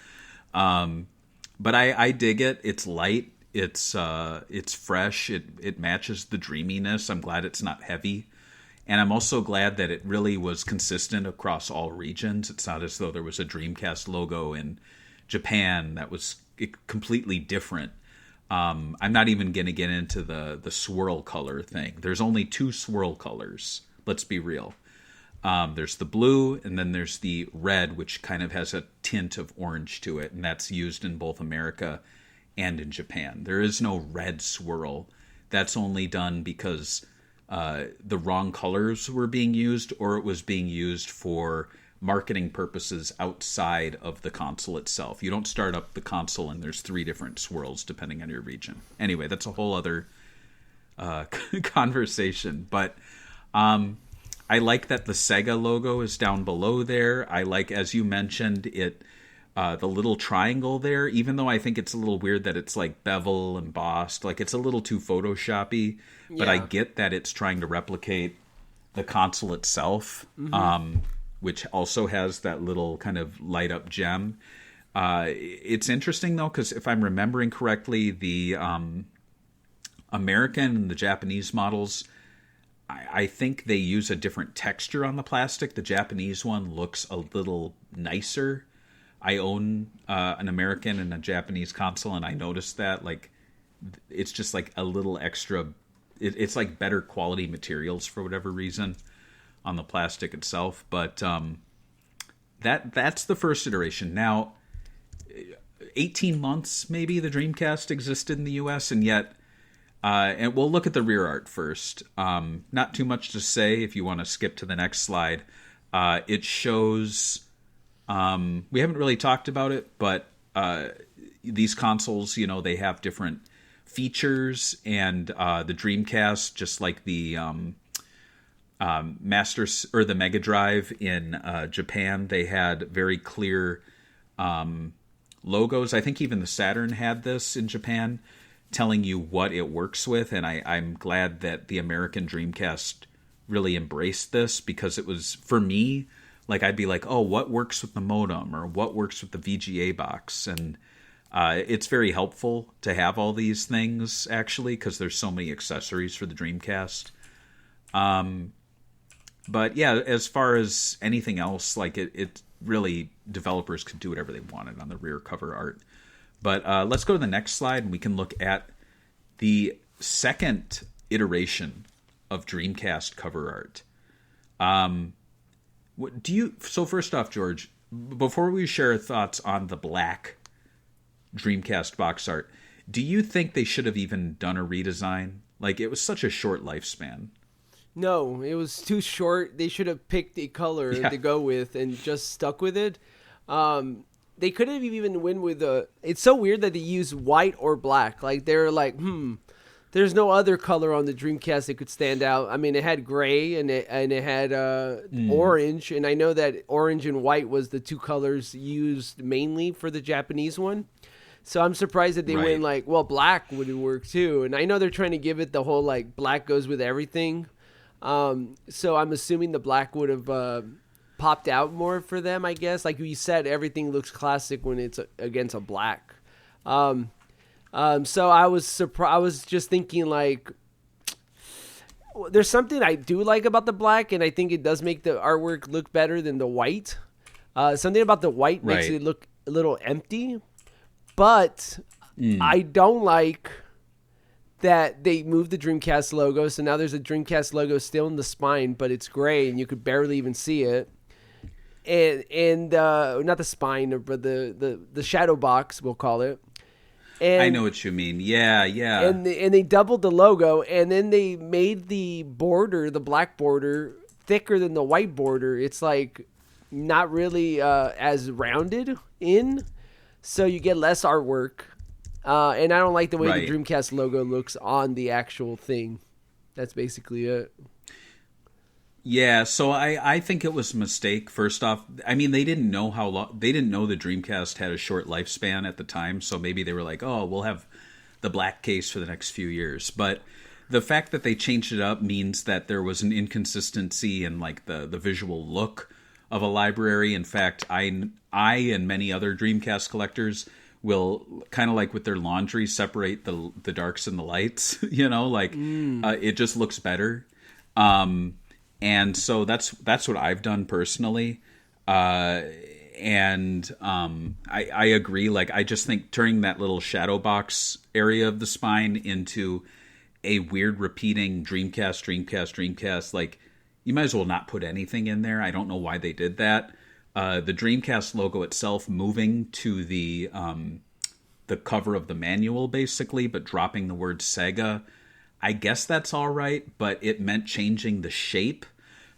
But I dig it. It's light. It's fresh. It matches the dreaminess. I'm glad it's not heavy. And I'm also glad that it really was consistent across all regions. It's not as though there was a Dreamcast logo in Japan that was completely different. I'm not even going to get into the swirl color thing. There's only two swirl colors. Let's be real. There's the blue, and then there's the red, which kind of has a tint of orange to it, and that's used in both America and in Japan. There is no red swirl. That's only done because the wrong colors were being used, or it was being used for marketing purposes outside of the console itself. You don't start up the console and there's 3 different swirls depending on your region. Anyway, that's a whole other conversation. But I like that the SEGA logo is down below there. I like, as you mentioned, it the little triangle there, even though I think it's a little weird that it's like bevel embossed. Like, it's a little too Photoshoppy, but I get that it's trying to replicate the console itself, which also has that little kind of light up gem. It's interesting, though, because if I'm remembering correctly, the American and the Japanese models, I think they use a different texture on the plastic. The Japanese one looks a little nicer. I own an American and a Japanese console, and I noticed that, like, it's just like a little extra. It's like better quality materials for whatever reason on the plastic itself. But that's the first iteration. Now, 18 months maybe the Dreamcast existed in the U.S., and yet, and we'll look at the rear art first. Not too much to say if you want to skip to the next slide. It shows. We haven't really talked about it, but these consoles, you know, they have different features, and the Dreamcast, just like the Master or the Mega Drive in Japan, they had very clear logos. I think even the Saturn had this in Japan, telling you what it works with, and I'm glad that the American Dreamcast really embraced this, because it was, for me, like, I'd be like, oh, what works with the modem, or what works with the VGA box? And it's very helpful to have all these things, actually, because there's so many accessories for the Dreamcast. But yeah, as far as anything else, like, it really, developers could do whatever they wanted on the rear cover art. But let's go to the next slide, and we can look at the second iteration of Dreamcast cover art. So first off, George, before we share thoughts on the black Dreamcast box art, do you think they should have even done a redesign? Like, it was such a short lifespan. No, it was too short. They should have picked a color to go with and just stuck with it. They could have even went with it's so weird that they use white or black. Like, they're like, there's no other color on the Dreamcast that could stand out. I mean, it had gray and it had orange, and I know that orange and white was the 2 colors used mainly for the Japanese one. So I'm surprised that they went like, well, black would work too. And I know they're trying to give it the whole, like, black goes with everything. So I'm assuming the black would have popped out more for them, I guess. Like you said, everything looks classic when it's against a black. So I was surprised. I was just thinking, like, there's something I do like about the black, and I think it does make the artwork look better than the white. Something about the white makes it look a little empty, but I don't like that they moved the Dreamcast logo, so now there's a Dreamcast logo still in the spine, but it's gray, and you could barely even see it. And not the spine, but the shadow box, we'll call it. And, I know what you mean. Yeah. And they doubled the logo, and then they made the border, the black border, thicker than the white border. It's like not really as rounded in, so you get less artwork. And I don't like the way the Dreamcast logo looks on the actual thing. That's basically it. Yeah, so I think it was a mistake. First off, I mean, they didn't know how long. They didn't know the Dreamcast had a short lifespan at the time, so maybe they were like, "Oh, we'll have the black case for the next few years." But the fact that they changed it up means that there was an inconsistency in, like, the visual look of a library. In fact, I and many other Dreamcast collectors will, kind of like with their laundry, separate the darks and the lights. You know, like it just looks better. And so that's what I've done personally. I agree. Like, I just think turning that little shadow box area of the spine into a weird repeating Dreamcast, like, you might as well not put anything in there. I don't know why they did that. The Dreamcast logo itself moving to the cover of the manual, basically, but dropping the word Sega. I guess that's all right, but it meant changing the shape,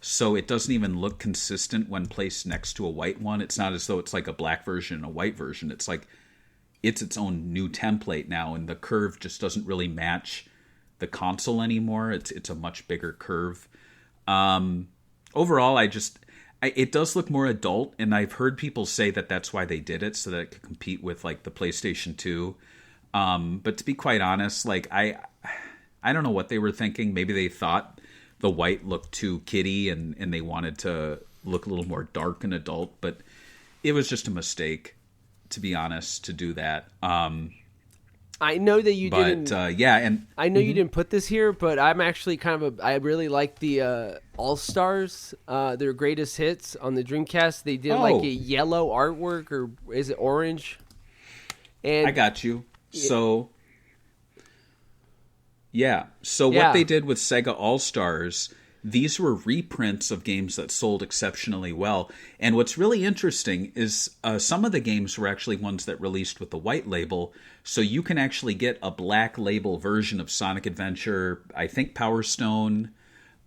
so it doesn't even look consistent when placed next to a white one. It's not as though it's like a black version and a white version. It's like it's its own new template now, and the curve just doesn't really match the console anymore. It's a much bigger curve. Overall, it does look more adult, and I've heard people say that that's why they did it, so that it could compete with like the PlayStation 2. But to be quite honest, like I don't know what they were thinking. Maybe they thought the white looked too kiddie, and they wanted to look a little more dark and adult, but it was just a mistake, to be honest, to do that. I know that you didn't. I know you didn't put this here, but I'm actually I really like the All Stars, their greatest hits on the Dreamcast. They did like a yellow artwork, or is it orange? And I got you. So what they did with Sega All Stars, these were reprints of games that sold exceptionally well. And what's really interesting is some of the games were actually ones that released with the white label. So you can actually get a black label version of Sonic Adventure, I think Power Stone,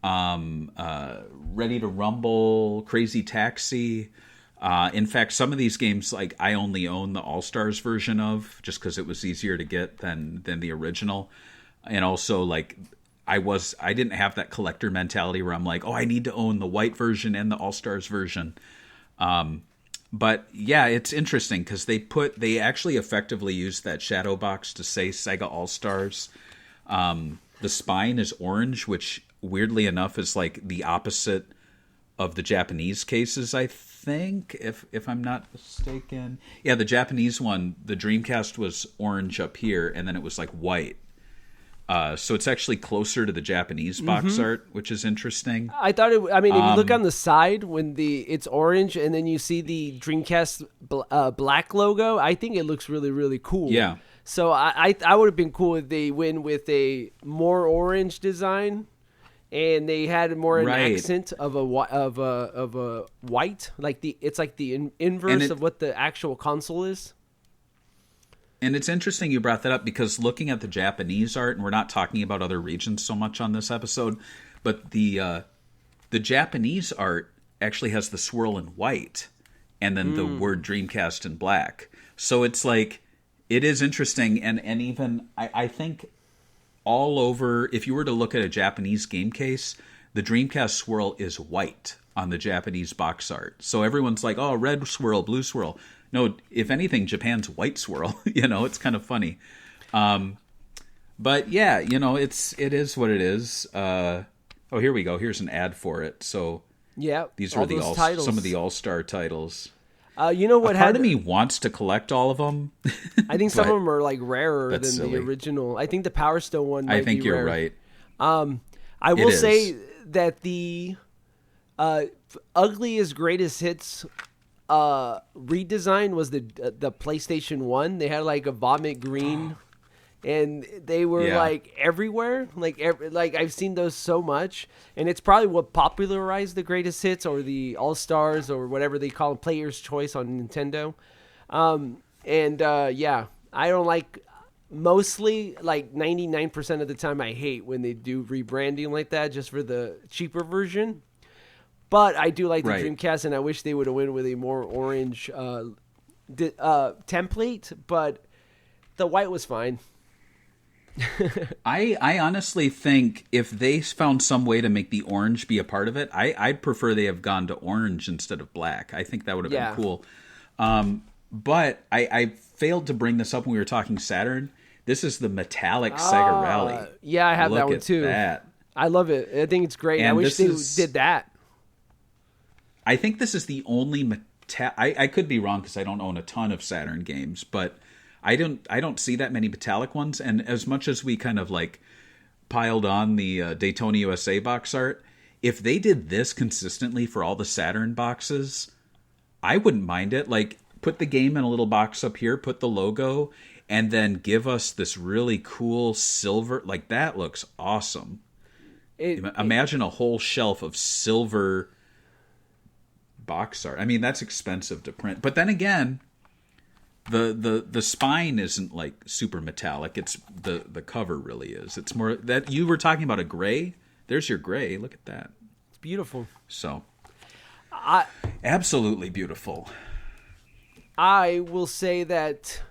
Ready to Rumble, Crazy Taxi. In fact, some of these games, like I only own the All Stars version of, just because it was easier to get than the original. And also, like, I didn't have that collector mentality where I'm like, oh, I need to own the white version and the All Stars version. But yeah, it's interesting because they actually effectively used that shadow box to say Sega All Stars. The spine is orange, which weirdly enough is like the opposite of the Japanese cases, I think, if I'm not mistaken. Yeah, the Japanese one, the Dreamcast was orange up here, and then it was like white. So it's actually closer to the Japanese box art, which is interesting. I thought if you look on the side when it's orange and then you see the Dreamcast black logo, I think it looks really, really cool. Yeah. So I would have been cool if they went with a more orange design and they had more an accent of a white, it's like the inverse of what the actual console is. And it's interesting you brought that up because looking at the Japanese art, and we're not talking about other regions so much on this episode, but the Japanese art actually has the swirl in white and then the word Dreamcast in black. So it's like, it is interesting. And even, I think all over, if you were to look at a Japanese game case, the Dreamcast swirl is white on the Japanese box art. So everyone's like, oh, red swirl, blue swirl. No, if anything, Japan's white swirl. It's kind of funny. But yeah, it is what it is. Oh, here we go. Here's an ad for it. So yeah, these are some of the All-Star titles. You know what? Part of me wants to collect all of them. I think some of them are like rarer than the original. I think the Power Stone one might be rare. I think you're right. I will say that the ugliest greatest hits redesign was the PlayStation 1. They had like a vomit green and they were like everywhere. Like I've seen those so much, and it's probably what popularized the greatest hits or the All Stars or whatever they call them, Player's Choice on Nintendo. I don't like, mostly like 99% of the time I hate when they do rebranding like that just for the cheaper version. But I do like the Dreamcast, and I wish they would have went with a more orange template. But the white was fine. I honestly think if they found some way to make the orange be a part of it, I'd prefer they have gone to orange instead of black. I think that would have been cool. But I failed to bring this up when we were talking Saturn. This is the metallic Sega Rally. Yeah, I have that one too. That. I love it. I think it's great. I wish they did that. I think this is the only I could be wrong because I don't own a ton of Saturn games, but I don't see that many metallic ones. And as much as we kind of like piled on the Daytona USA box art, if they did this consistently for all the Saturn boxes, I wouldn't mind it. Like, put the game in a little box up here, put the logo, and then give us this really cool silver. Like, that looks awesome. Imagine a whole shelf of silver box art. I mean, that's expensive to print. But then again, the spine isn't like super metallic. It's the cover really is. It's more that you were talking about a gray. There's your gray. Look at that. It's beautiful. So, absolutely beautiful. I will say that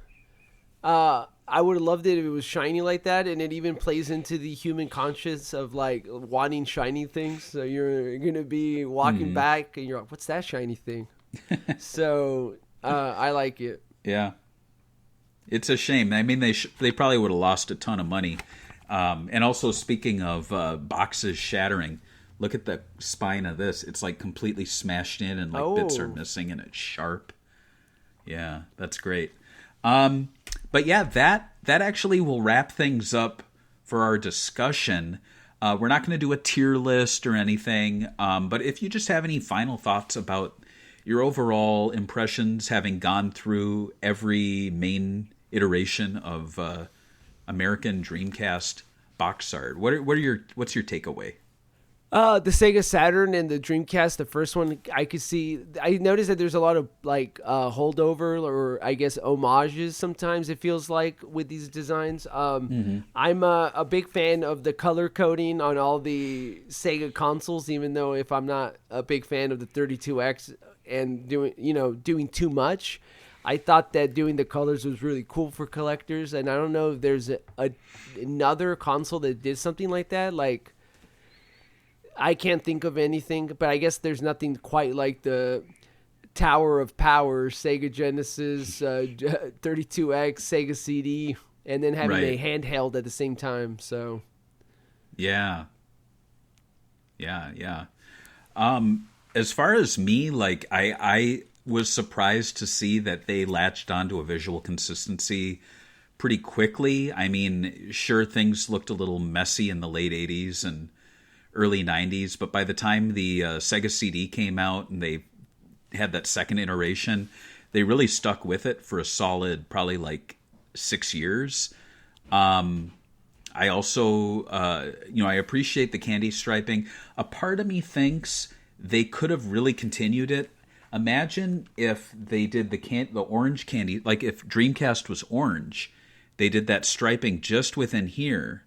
I would have loved it if it was shiny like that, and it even plays into the human conscience of like wanting shiny things. So you're gonna be walking back, and you're like, "What's that shiny thing?" So I like it. Yeah, it's a shame. I mean, they probably would have lost a ton of money. And also, speaking of boxes shattering, look at the spine of this. It's like completely smashed in, and like bits are missing, and it's sharp. Yeah, that's great. But yeah, that actually will wrap things up for our discussion. We're not going to do a tier list or anything, but if you just have any final thoughts about your overall impressions, having gone through every main iteration of American Dreamcast box art, what's your takeaway? The Sega Saturn and the Dreamcast, the first one, I noticed that there's a lot of like holdover or I guess homages sometimes it feels like with these designs. I'm a big fan of the color coding on all the Sega consoles, even though if I'm not a big fan of the 32X and doing too much. I thought that doing the colors was really cool for collectors, and I don't know if there's another console that did something like that. Like, I can't think of anything, but I guess there's nothing quite like the Tower of Power, Sega Genesis, 32X, Sega CD, and then having a handheld at the same time. So, yeah. As far as me, like I was surprised to see that they latched onto a visual consistency pretty quickly. I mean, sure, things looked a little messy in the late 80s and early 90s, but by the time the Sega CD came out and they had that second iteration, they really stuck with it for a solid probably like 6 years. I also I appreciate the candy striping. A part of me thinks they could have really continued it. Imagine if they did the orange candy, like if Dreamcast was orange, they did that striping just within here,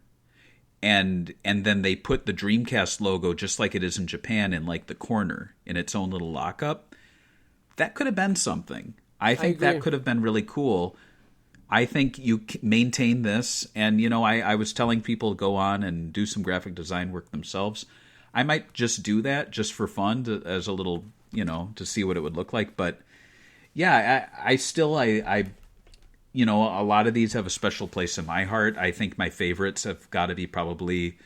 and then they put the Dreamcast logo just like it is in Japan in like the corner in its own little lockup. That could have been something. I think that could have been really cool. I think you maintain this, and I was telling people to go on and do some graphic design work themselves. I might just do that just for fun, as a little, to see what it would look like. But yeah, I still, a lot of these have a special place in my heart. I think my favorites have got to be probably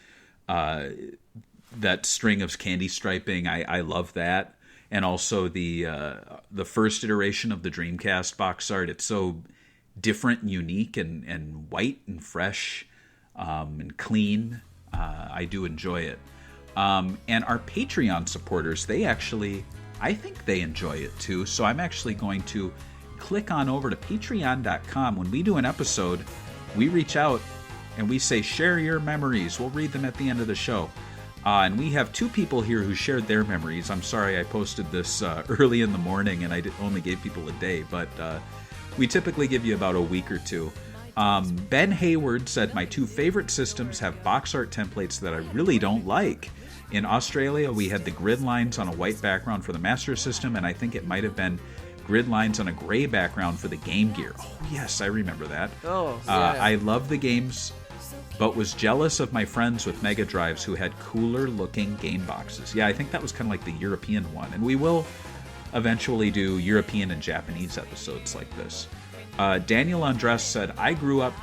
that string of candy striping. I love that. And also the first iteration of the Dreamcast box art. It's so different and unique and white and fresh and clean. I do enjoy it. And our Patreon supporters, I think they enjoy it too. So I'm actually going to click on over to patreon.com. When we do an episode, we reach out and we say, share your memories. We'll read them at the end of the show. And we have 2 people here who shared their memories. I'm sorry I posted this early in the morning and I only gave people a day, but we typically give you about a week or 2. Ben Hayward said, my 2 favorite systems have box art templates that I really don't like. In Australia, we had the grid lines on a white background for the Master System, and I think it might have been grid lines on a gray background for the Game Gear. Oh, yes, I remember that. Oh, yeah. I love the games, but was jealous of my friends with Mega Drives who had cooler-looking game boxes. Yeah, I think that was kind of like the European one, and we will eventually do European and Japanese episodes like this. Daniel Andres said, I grew up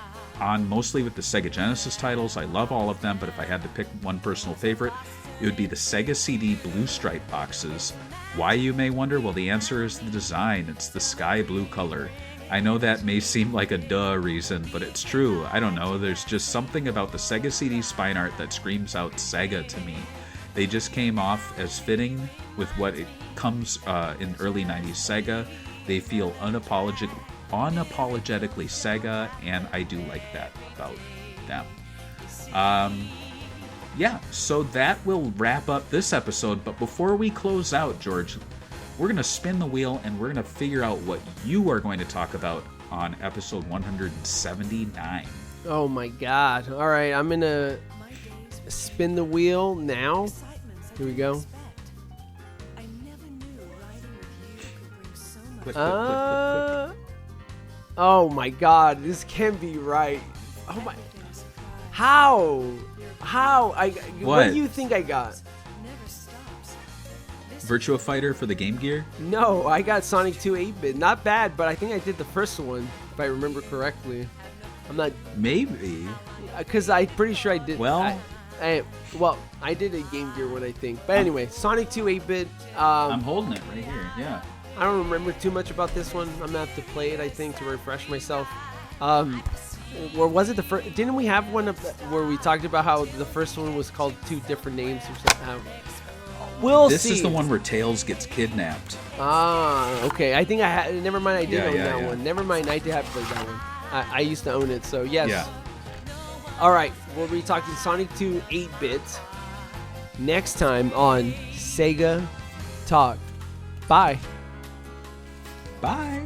on mostly with the Sega Genesis titles. I love all of them, but if I had to pick one personal favorite, it would be the Sega CD blue stripe boxes. Why, you may wonder? Well, the answer is the design. It's the sky blue color. I know that may seem like a duh reason, but it's true. I don't know. There's just something about the Sega CD spine art that screams out Sega to me. They just came off as fitting with what it comes in early 90s Sega. They feel unapologetically Sega, and I do like that about them. yeah, so that will wrap up this episode. But before we close out, George, we're going to spin the wheel and we're going to figure out what you are going to talk about on episode 179. Oh my God. All right, I'm going to spin the wheel now. Here we go. Click, click, click, click, click. Oh my God, this can't be right. Oh my. How? What do you think I got? Virtua Fighter for the Game Gear? No, I got Sonic 2 8-bit. Not bad, but I think I did the first one, if I remember correctly. I'm not... Maybe. Because I'm pretty sure I did... Well... I did a Game Gear one, I think. But anyway, Sonic 2 8-bit. I'm holding it right here, yeah. I don't remember too much about this one. I'm going to have to play it, I think, to refresh myself. Or was it the first? Didn't we have one where we talked about how the first one was called two different names or something? We'll see. This is the one where Tails gets kidnapped. Ah, okay. I think I had. Never mind. I did own that yeah. one. Never mind. I did have played that one. I used to own it. So yes. Yeah. All right. We'll be talking Sonic 2 8-bit next time on Sega Talk. Bye. Bye.